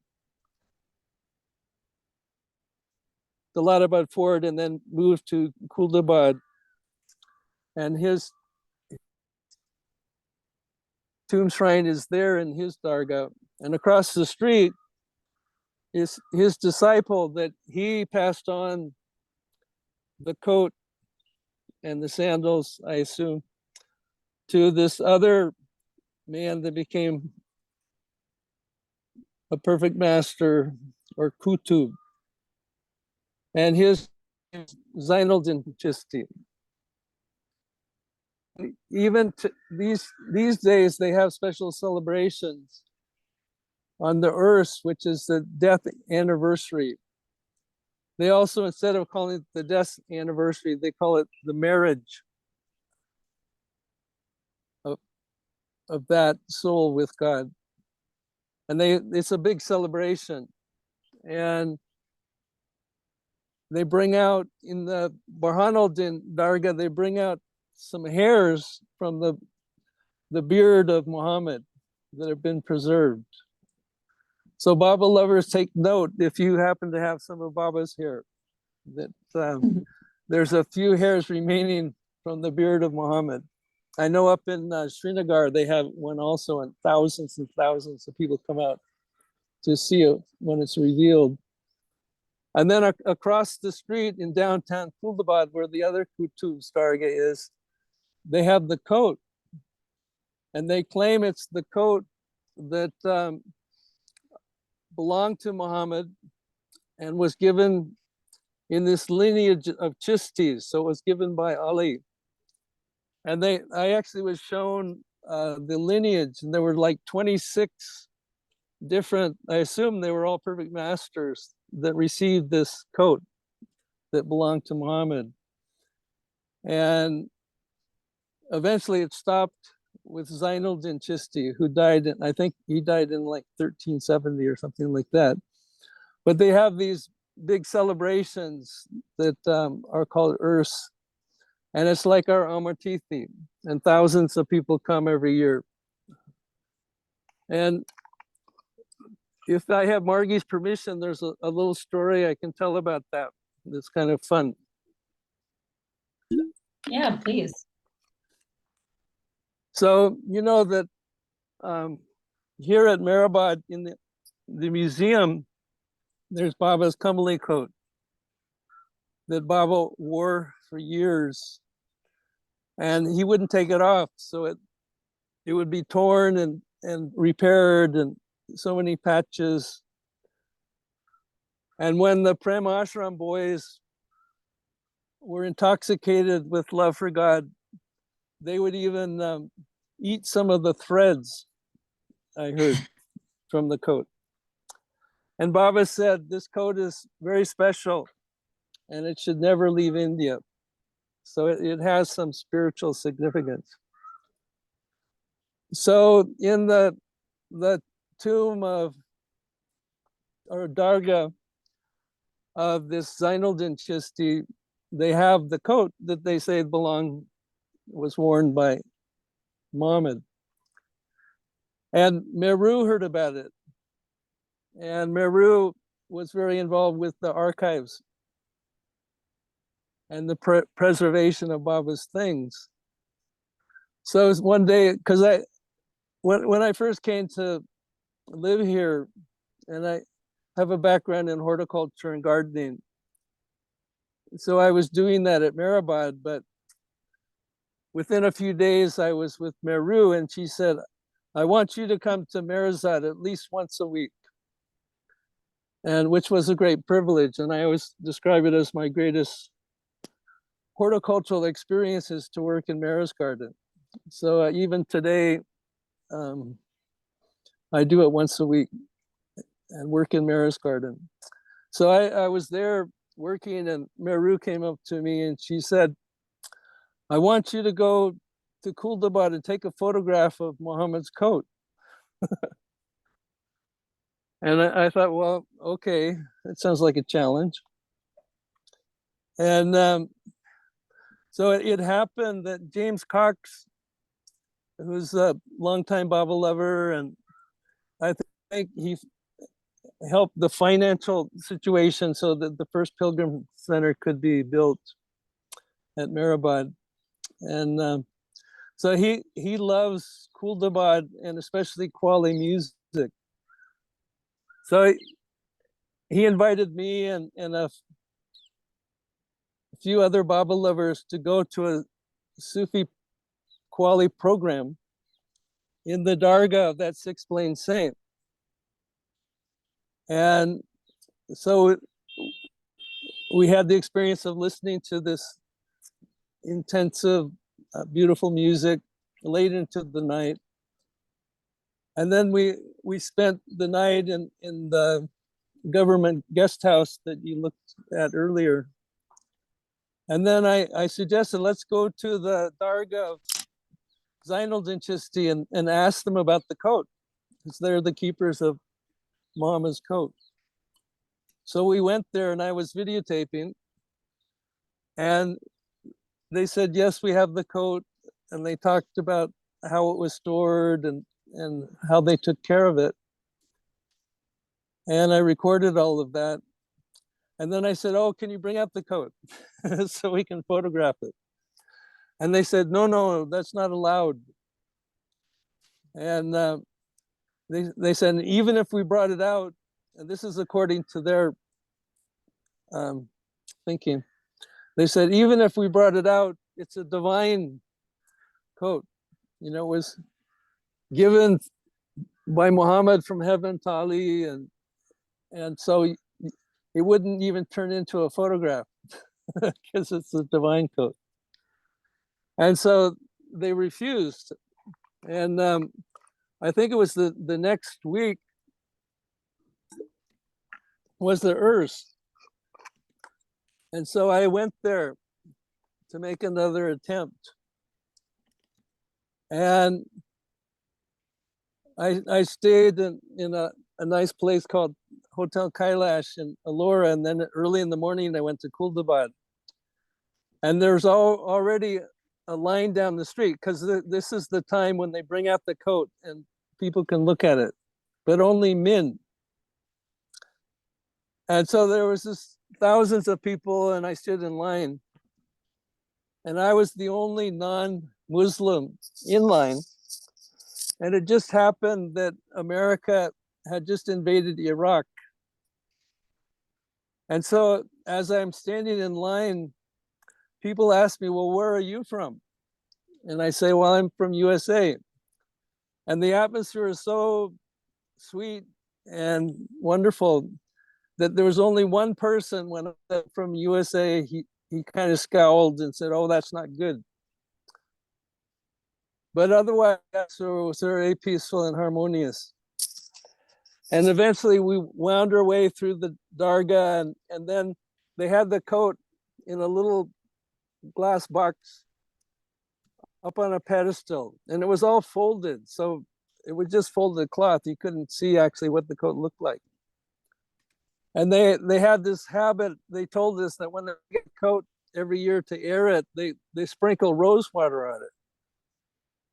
the Ladabad Fort and then moved to Kuldabad. And his tomb shrine is there in his Dargah. And across the street is his disciple that he passed on the coat and the sandals, I assume, to this other man that became a perfect master or kutub. And his name is Zainuddin Chisti. Even these days, they have special celebrations on the Urs, which is the death anniversary. They also, instead of calling it the death anniversary, they call it the marriage of that soul with God. And it's a big celebration. And they bring out in the Burhanuddin Dargah, they bring out some hairs from the beard of Muhammad that have been preserved. So Baba lovers, take note if you happen to have some of Baba's hair, that there's a few hairs remaining from the beard of Muhammad. I know up in Srinagar, they have one also, and thousands of people come out to see it when it's revealed. And then across the street in downtown Kuldabad, where the other Kutub's Dargah is, they have the coat. And they claim it's the coat that belonged to Muhammad and was given in this lineage of Chistis. So it was given by Ali. And I actually was shown the lineage, and there were like 26 different, I assume they were all perfect masters that received this coat that belonged to Muhammad. And eventually it stopped with Zainuddin Chisti, who died in, I think he died in like 1370 or something like that. But they have these big celebrations that are called Urs. And it's like our Amar Tithi, and thousands of people come every year. And if I have Margi's permission, there's a little story I can tell about that. It's kind of fun. Yeah, please. So you know that here at Mehrabad in the museum, there's Baba's Kamali coat that Baba wore for years, and he wouldn't take it off, so it would be torn and repaired, and so many patches. And when the Prem Ashram boys were intoxicated with love for God, they would even eat some of the threads, I heard, from the coat. And Baba said, this coat is very special and it should never leave India. So it has some spiritual significance. So in the tomb of, or Dargah of this Zainuddin Chisti, they have the coat that they say was worn by Muhammad. And Mehru heard about it. And Mehru was very involved with the archives and the preservation of Baba's things. So it was one day, because when I first came to live here, and I have a background in horticulture and gardening, so I was doing that at Mehrabad, but within a few days I was with Mehru, and she said, I want you to come to Merzad at least once a week, and which was a great privilege. And I always describe it as my greatest horticultural experiences to work in Maris Garden. So even today, I do it once a week and work in Maris Garden. So I was there working, and Mehru came up to me and she said, I want you to go to Kuldabad and take a photograph of Muhammad's coat. And I thought, well, okay, it sounds like a challenge. And so it happened that James Cox, who's a longtime Baba lover, and I think he helped the financial situation so that the first pilgrim center could be built at Mehrabad. And so he loves Kuldabad and especially Qawwali music. So he invited me and a few other Baba lovers to go to a Sufi Qawwali program in the Dargah of that six-blamed saint. And so we had the experience of listening to this intensive, beautiful music late into the night. And then we spent the night in the government guest house that you looked at earlier. And then I suggested, let's go to the Dargah of Zainul Chisti and ask them about the coat, because they're the keepers of Mama's coat. So we went there and I was videotaping, and they said, yes, we have the coat. And they talked about how it was stored and how they took care of it. And I recorded all of that. And then I said, oh, can you bring up the coat so we can photograph it? And they said, no, that's not allowed. And they said, even if we brought it out, and this is according to their thinking, they said, even if we brought it out, it's a divine coat. You know, it was given by Muhammad from heaven to Ali, and so it wouldn't even turn into a photograph because it's a divine coat. And so they refused. And I think it was the next week was the Urs. And so I went there to make another attempt. And I stayed in a nice place called Hotel Kailash in Alora. And then early in the morning, I went to Kuldabad. And there's already a line down the street, because this is the time when they bring out the coat and people can look at it, but only men. And so there was this thousands of people, and I stood in line. And I was the only non-Muslim in line. And it just happened that America had just invaded Iraq. And so as I'm standing in line, people ask me, well, where are you from? And I say, well, I'm from USA. And the atmosphere is so sweet and wonderful that there was only one person when from USA, he kind of scowled and said, oh, that's not good. But otherwise, it was very peaceful and harmonious. And eventually we wound our way through the Dargah, and then they had the coat in a little glass box up on a pedestal, and it was all folded. So it was just folded cloth. You couldn't see actually what the coat looked like. And they had this habit. They told us that when they get a coat every year to air it, they sprinkle rose water on it.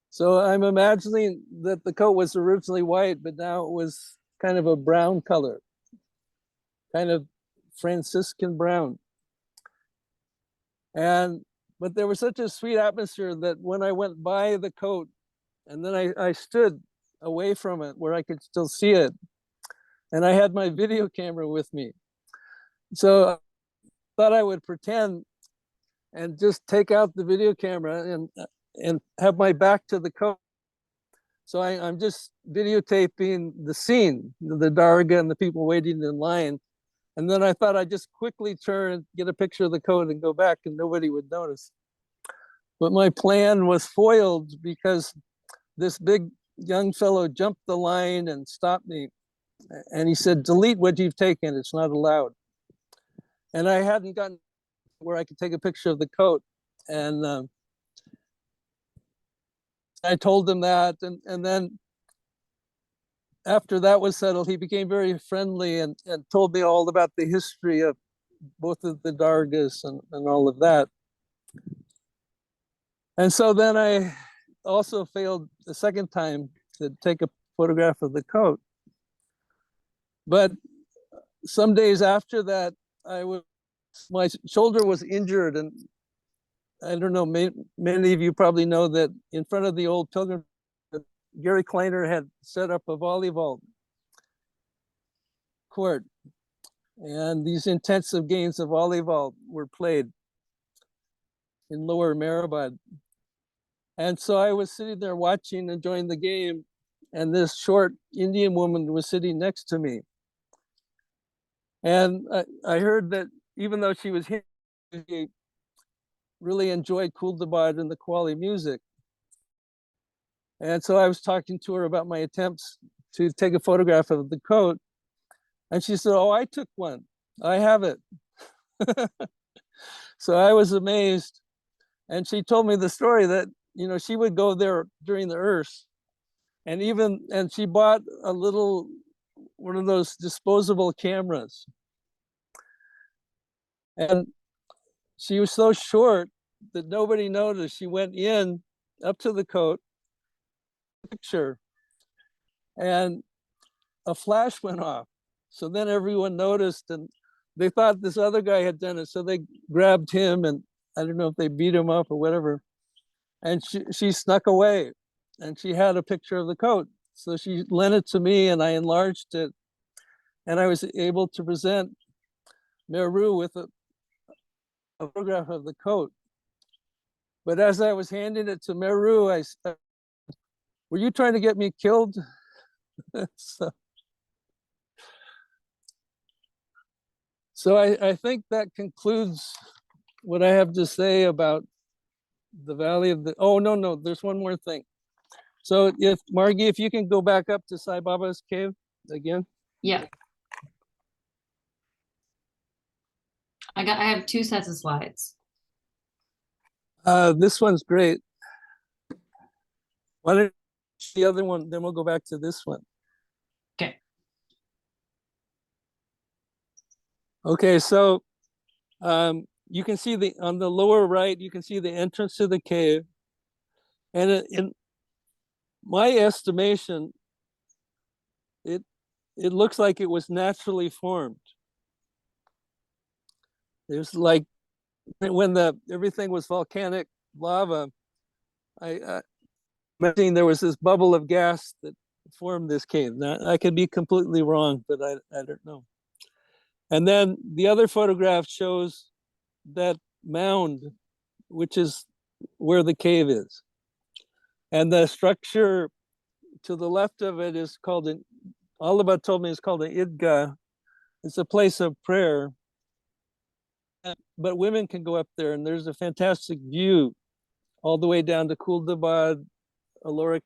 So I'm imagining that the coat was originally white, but now it was kind of a brown color, kind of Franciscan brown. But there was such a sweet atmosphere that when I went by the coat, and then I stood away from it where I could still see it, and I had my video camera with me. So I thought I would pretend and just take out the video camera and have my back to the coat. So I'm just videotaping the scene, the Dargah and the people waiting in line. And then I thought I'd just quickly turn, get a picture of the coat and go back, and nobody would notice. But my plan was foiled because this big young fellow jumped the line and stopped me. And he said, delete what you've taken, it's not allowed. And I hadn't gotten where I could take a picture of the coat. And I told him that, and then after that was settled, he became very friendly and told me all about the history of both of the Dargahs and all of that. And so then I also failed the second time to take a photograph of the coat. But some days after that, my shoulder was injured, and I don't know, many of you probably know that in front of the old pilgrim, Gary Kleiner had set up a volleyball court, and these intensive games of volleyball were played in Lower Mehrabad. And so I was sitting there watching, enjoying the game, and this short Indian woman was sitting next to me. And I heard that even though she was here, she really enjoyed Kuldabad and the quality music. And so I was talking to her about my attempts to take a photograph of the coat. And she said, "Oh, I took one. I have it." So I was amazed. And she told me the story that, she would go there during the Earth. And she bought a little, one of those disposable cameras. And she was so short that nobody noticed. She went in up to the coat, picture, and a flash went off. So then everyone noticed, and they thought this other guy had done it. So they grabbed him, and I don't know if they beat him up or whatever. And she snuck away, and she had a picture of the coat. So she lent it to me, and I enlarged it. And I was able to present Meru with a photograph of the coat. But as I was handing it to Meru, I said, "Were you trying to get me killed?" So I think that concludes what I have to say about the Valley of the, oh, no, there's one more thing. So if, Margi, if you can go back up to Sai Baba's cave again. Yeah. I have 2 sets of slides. This one's great. Why don't the other one, then we'll go back to this one. Okay. Okay, so you can see on the lower right, you can see the entrance to the cave. And in my estimation, it looks like it was naturally formed. There's like, when everything was volcanic lava, I imagine there was this bubble of gas that formed this cave. Now, I could be completely wrong, but I don't know. And then the other photograph shows that mound, which is where the cave is. And the structure to the left of it is called Allahabad told me it's called an Idgah. It's a place of prayer. But women can go up there, and there's a fantastic view all the way down to Kuldabad, Alora,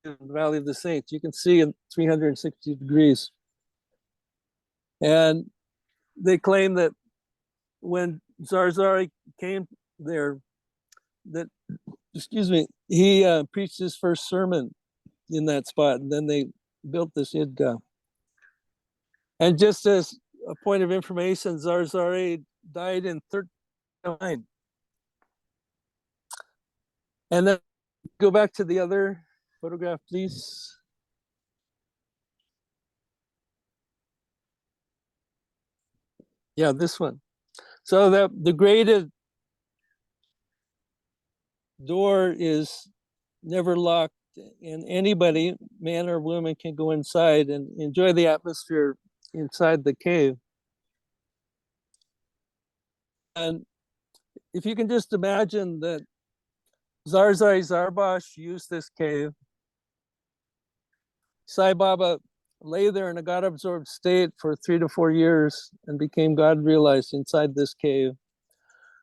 Valley of the Saints. You can see in 360 degrees. And they claim that when Zarzari came there, that, he preached his first sermon in that spot, and then they built this Idgah. And just as a point of information, Zarzari died in 1309. And then go back to the other photograph, please. Yeah, this one. So the graded door is never locked, and anybody, man or woman, can go inside and enjoy the atmosphere inside the cave. And if you can just imagine that Zarzai Zarbash used this cave, Sai Baba lay there in a God-absorbed state for 3 to 4 years and became God-realized inside this cave.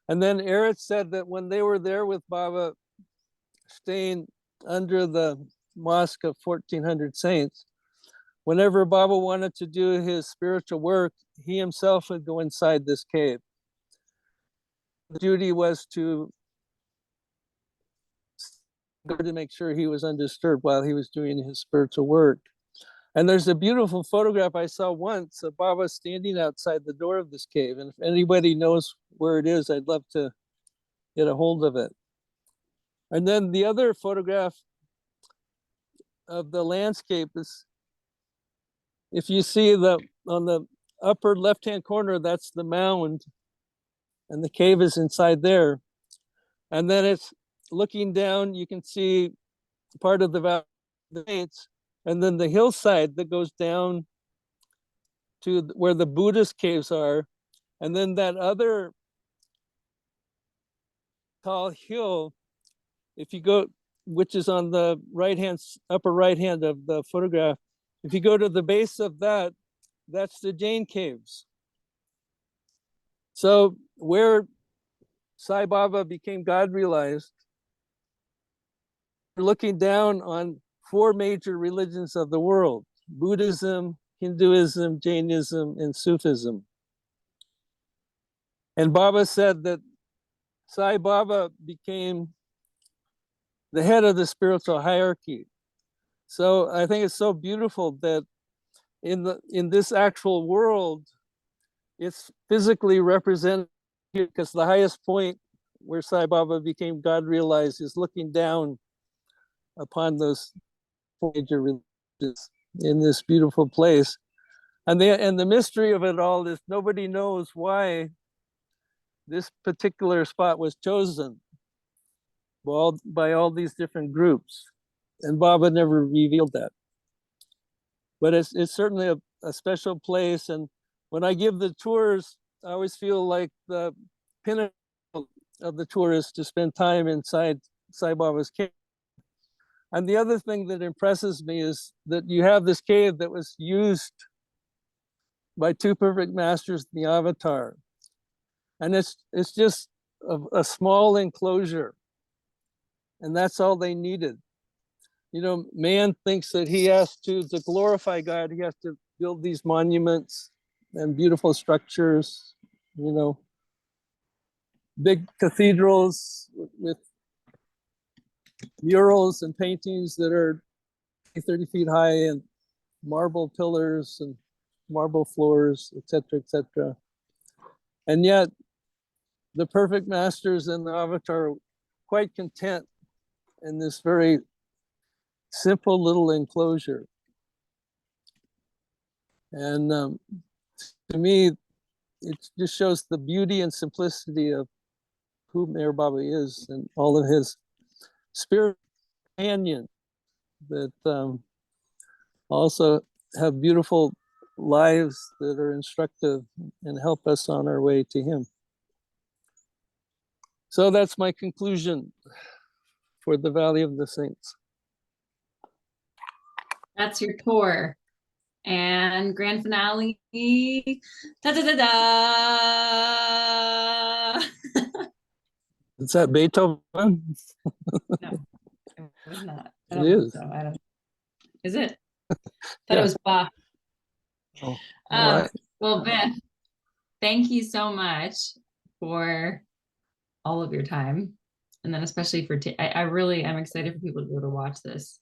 And then Eretz said that when they were there with Baba, staying under the mosque of 1400 saints, whenever Baba wanted to do his spiritual work, he himself would go inside this cave. The duty was to make sure he was undisturbed while he was doing his spiritual work. And there's a beautiful photograph I saw once of Baba standing outside the door of this cave. And if anybody knows where it is, I'd love to get a hold of it. And then the other photograph of the landscape is, if you see on the upper left-hand corner, that's the mound, and the cave is inside there. And then it's looking down, you can see part of the Valley of the Saints, and then the hillside that goes down to where the Buddhist caves are. And then that other tall hill, if you go which is on the upper right hand of the photograph. If you go to the base of that, that's the Jain caves. So where Sai Baba became God realized, looking down on 4 major religions of the world: Buddhism, Hinduism, Jainism, and Sufism. And Baba said that Sai Baba became the head of the spiritual hierarchy. So I think it's so beautiful that in this actual world, it's physically represented here, because the highest point where Sai Baba became God realized is looking down upon those major religions in this beautiful place. And the mystery of it all is nobody knows why this particular spot was chosen by all these different groups. And Baba never revealed that. But it's certainly a special place. And when I give the tours, I always feel like the pinnacle of the tour is to spend time inside Sai Baba's cave. And the other thing that impresses me is that you have this cave that was used by 2 perfect masters in the Avatar. And it's just a small enclosure. And that's all they needed. You know, man thinks that he has to glorify God, he has to build these monuments and beautiful structures, you know, big cathedrals with murals and paintings that are 30 feet high, and marble pillars and marble floors, etc., etc. And yet the perfect masters in the Avatar are quite content in this very simple little enclosure. And to me, it just shows the beauty and simplicity of who Meher Baba is, and all of his spirit companions that also have beautiful lives that are instructive and help us on our way to him. So that's my conclusion for the Valley of the Saints. That's your tour. And grand finale. Da da da da. Is that Beethoven? No, it was not. I don't It think is. so. I don't. Is it? Thought Yeah. it was Bach. Oh, all right. Well, Beth, thank you so much for all of your time, and then especially for I really am excited for people to be able to watch this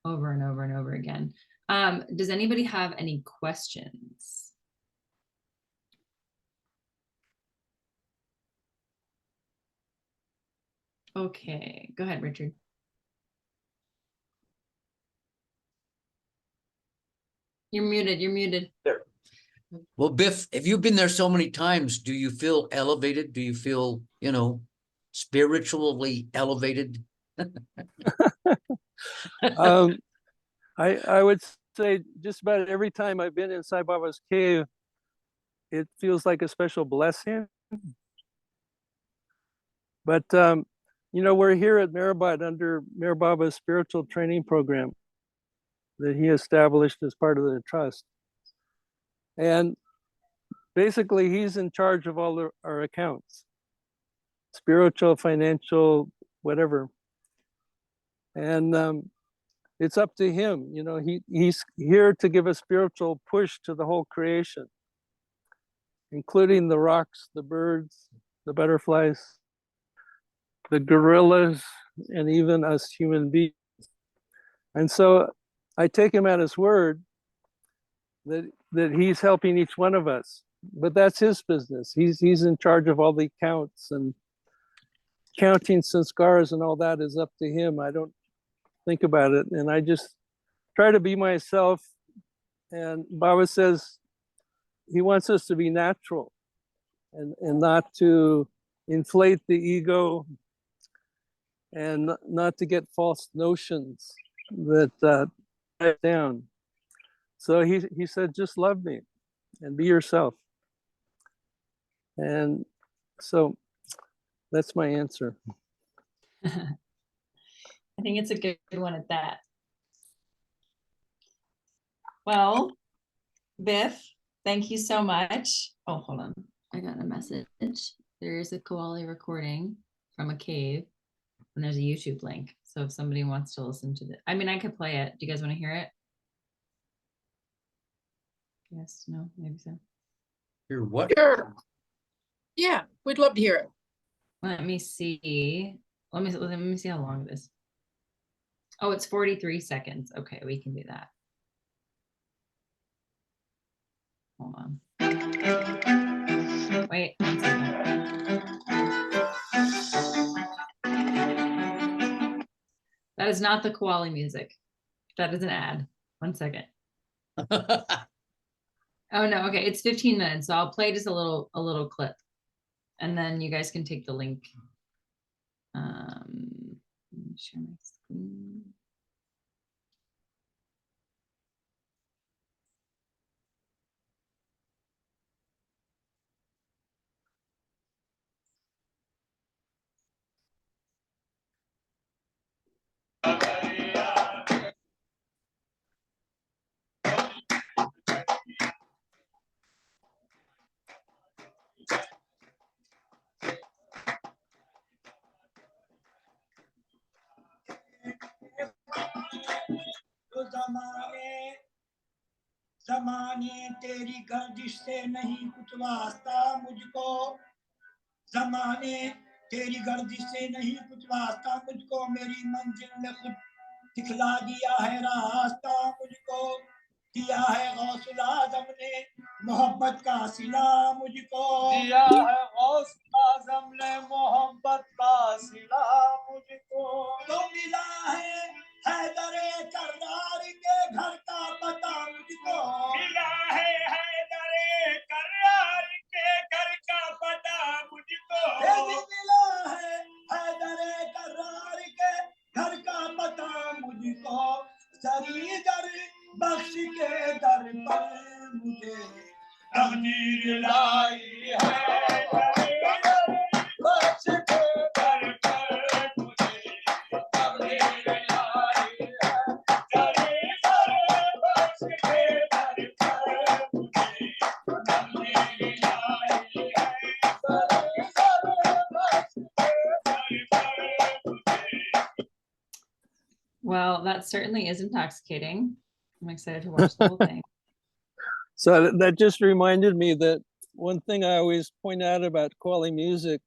over and over and over again. Does anybody have any questions? Okay, go ahead, Richard. You're muted. You're muted. There. Well, Biff, have you been there so many times? Do you feel elevated? Do you feel, you know, spiritually elevated? I would say just about every time I've been in Sai Baba's cave, it feels like a special blessing. But you know, we're here at Mehrabad under Meher Baba's spiritual training program that he established as part of the trust. And basically, he's in charge of all our accounts, spiritual, financial, whatever. And it's up to him. You know, he's here to give a spiritual push to the whole creation, including the rocks, the birds, the butterflies, the gorillas, and even us human beings. And so I take him at his word that he's helping each one of us. But that's his business. He's in charge of all the accounts, and counting sanskars and all that is up to him. I don't think about it, and I just try to be myself. And Baba says he wants us to be natural and not to inflate the ego, and not to get false notions that tie down. So he said, just love me and be yourself. And so that's my answer. I think it's a good one at that. Well, Biff, thank you so much. Oh, hold on. I got a message. There is a koala recording from a cave, and there's a YouTube link. So if somebody wants to listen to it, I mean, I could play it. Do you guys want to hear it? Yes, no, maybe so. Hear what? Sure. Yeah, we'd love to hear it. Let me see. Let me see how long it is. Oh, it's 43 seconds. Okay, we can do that. Hold on. Wait, 1 second. That is not the koala music. That is an ad. 1 second. Oh no, okay, it's 15 minutes, so I'll play just a little clip, and then you guys can take the link. Let me share my screen. ज़माने तेरी गर्दिश से नहीं कुछ वास्ता मुझको ज़माने तेरी गर्दिश से नहीं कुछ वास्ता मुझको मेरी मंजिल में खुद दिखला दिया है रास्ता मुझको दिया है गौसुल आज़म ने मोहब्बत का सिला मुझको दिया है गौसुल आज़म ने मोहब्बत का सिला मुझको तो मिला है हैदरे कर्रार के घर का पता मुझको मिला है हैदरे कर्रार के घर का पता मुझको मिला है हैदरे कर्रार के घर का पता मुझको सरीगर बख्श के दर पर मुझे तकदीर लाई है बख्श के दर पर मुझे तकदीर लाई है सरीगर बख्श के दर पर मुझे तकदीर लाई है सरीगर बख्श के दर पर मुझे. Well, that certainly is intoxicating. I'm excited to watch the whole thing. So that just reminded me that one thing I always point out about Qawwali music,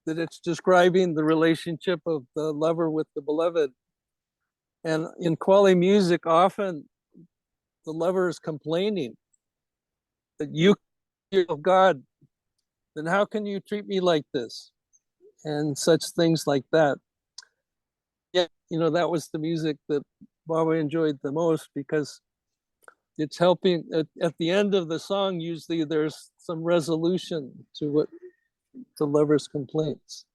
that it's describing the relationship of the lover with the beloved. And in Qawwali music, often the lover is complaining that you of God, then how can you treat me like this? And such things like that. Yeah, that was the music that Baba enjoyed the most, because it's helping at the end of the song. Usually there's some resolution to what the lover's complaints.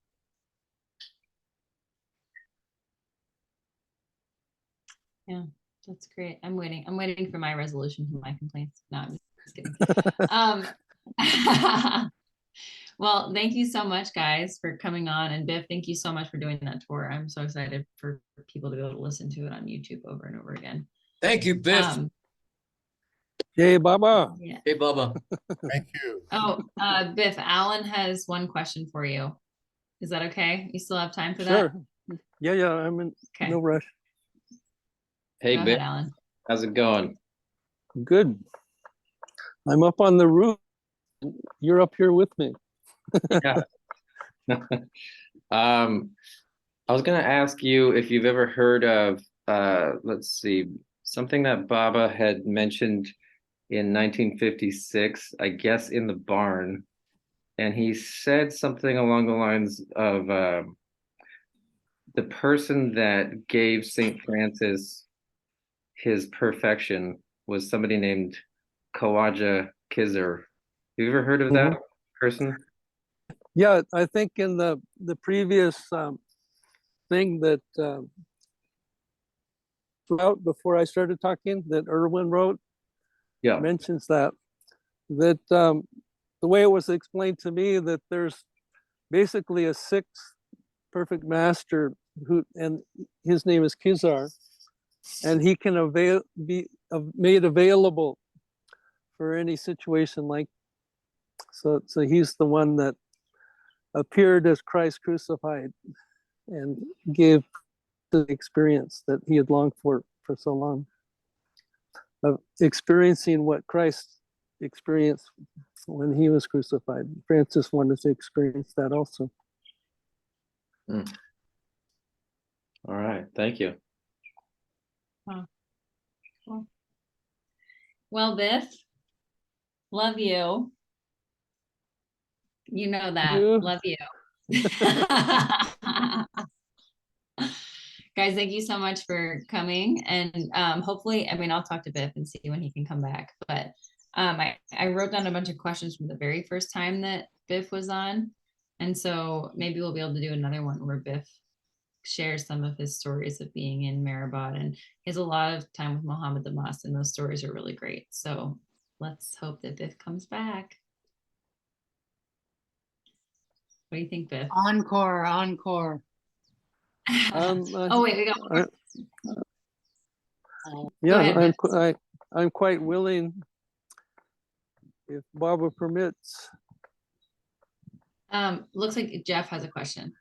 Yeah, that's great. I'm waiting for my resolution to my complaints. No, I'm just kidding. Well, thank you so much, guys, for coming on. And Biff, thank you so much for doing that tour. I'm so excited for people to be able to listen to it on YouTube over and over again. Thank you, Biff. Hey, Baba. Yeah. Hey, Baba. Thank you. Oh, Biff, Alan has one question for you. Is that okay? You still have time for that? Sure. Yeah, I'm in Okay. no rush. Hey, Go Biff, ahead, Alan. how's it going? Good. I'm up on the roof. You're up here with me. Yeah. I was gonna ask you if you've ever heard of, let's see, something that Baba had mentioned in 1956, I guess in the barn, and he said something along the lines of the person that gave Saint Francis his perfection was somebody named Khawaja Khizr. Have you ever heard of that person? Yeah, I think in the previous thing that out before I started talking, that Irwin wrote, Yeah. mentions that the way it was explained to me, that there's basically a sixth perfect master and his name is Kizar, and he can be made available for any situation like. So he's the one that appeared as Christ crucified and gave the experience that he had longed for so long, of experiencing what Christ experienced when he was crucified. Francis wanted to experience that also. All right, thank you. Cool. Well, Biff, love you. You know that. Love you. Guys, thank you so much for coming. And hopefully, I mean, I'll talk to Biff and see when he can come back. But I wrote down a bunch of questions from the very first time that Biff was on. And so maybe we'll be able to do another one where Biff shares some of his stories of being in Mehrabad. And he has a lot of time with Muhammad the Mas, and those stories are really great. So let's hope that Biff comes back. What do you think, Biff? Encore, encore. Oh wait, we got one more. Yeah, ahead, Biff. I'm quite willing, if Barbara permits. Looks like Jeff has a question.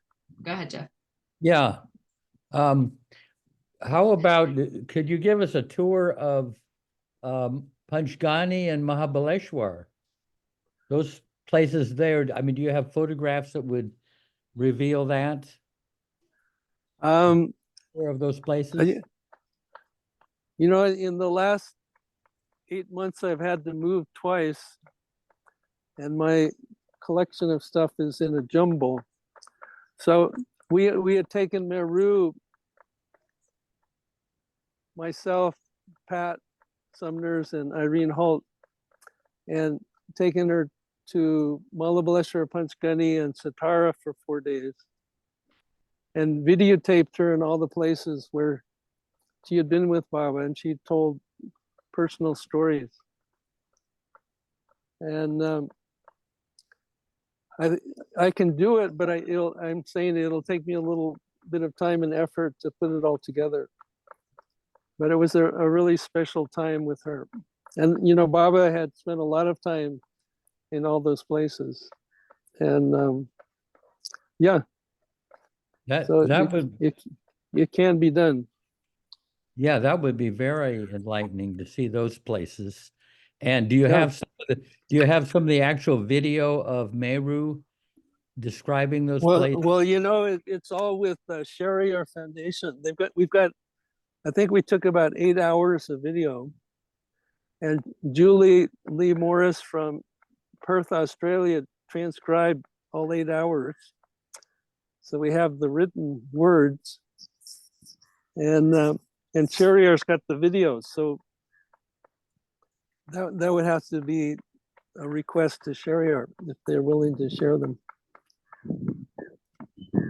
Go ahead, Jeff. Yeah. How about, could you give us a tour of Panchgani and Mahabaleshwar? Those places there, I mean, do you have photographs that would reveal that? Tour of those places? You know, in the last 8 months, I've had to move twice, and my collection of stuff is in a jumble. So we had taken Meru, myself, Pat Sumners, and Irene Holt, and taken her to Mahabaleshwar, Panchgani, and Satara for 4 days, and videotaped her in all the places where she had been with Baba, and she told personal stories. And I can do it, but I'm saying it'll take me a little bit of time and effort to put it all together. But it was a really special time with her. And, you know, Baba had spent a lot of time in all those places. And yeah. So it can be done. Yeah, that would be very enlightening to see those places. And do you have some of the actual video of Meru describing those places? Well, you know, it's all with Shariar Foundation. We've got, I think we took about 8 hours of video, and Julie Lee Morris from Perth, Australia, transcribed all 8 hours. So we have the written words, and Shariar's got the videos. So that would have to be a request to Shariar if they're willing to share them.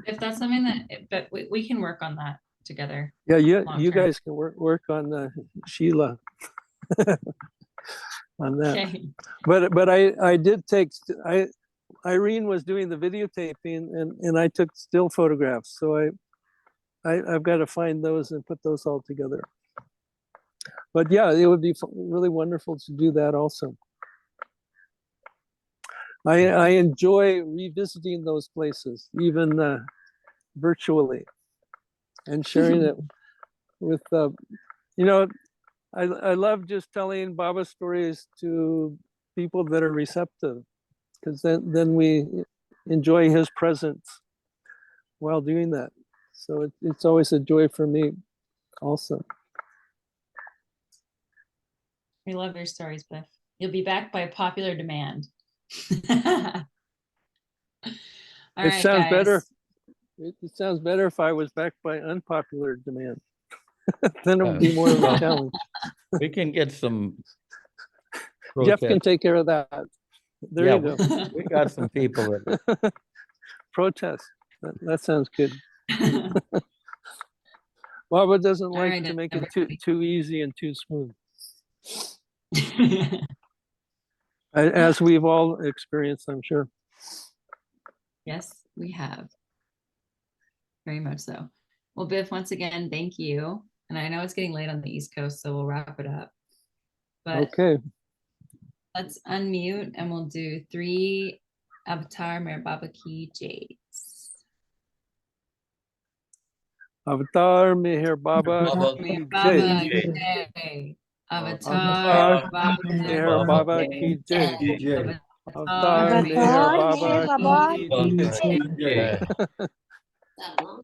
If that's something but we can work on that together. Yeah, you guys can work on Sheila on that. Okay. But I did take, Irene was doing the videotaping, and I took still photographs. So I've got to find those and put those all together. But yeah, it would be really wonderful to do that also. I enjoy revisiting those places, even virtually, and sharing it with, you know, I love just telling Baba stories to people that are receptive, because then we enjoy his presence while doing that. So it's always a joy for me also. We love your stories, Biff. You'll be back by popular demand. All It right, sounds guys. better. It sounds better if I was backed by unpopular demand. Then it would be more of a challenge. We can get some Jeff can take care of that. There you go. We got some people that Protest. That sounds good. Baba doesn't like right, to make it everybody. too easy and too smooth, as we've all experienced, I'm sure. Yes, we have. Very much so. Well, Biff, once again, thank you. And I know it's getting late on the East Coast, so we'll wrap it up. But Okay. let's unmute and we'll do 3 Avatar Meher Baba Ki Jays. Avatar Meher Baba Baba Ki Baba Jai. Ki Jai. Avatar Avatar Baba Meher Baba Ki Jai. DJ. Avatar Avatar Meher Avatar Baba Meher Baba Ki Ki Jai. Jai. DJ. Jai.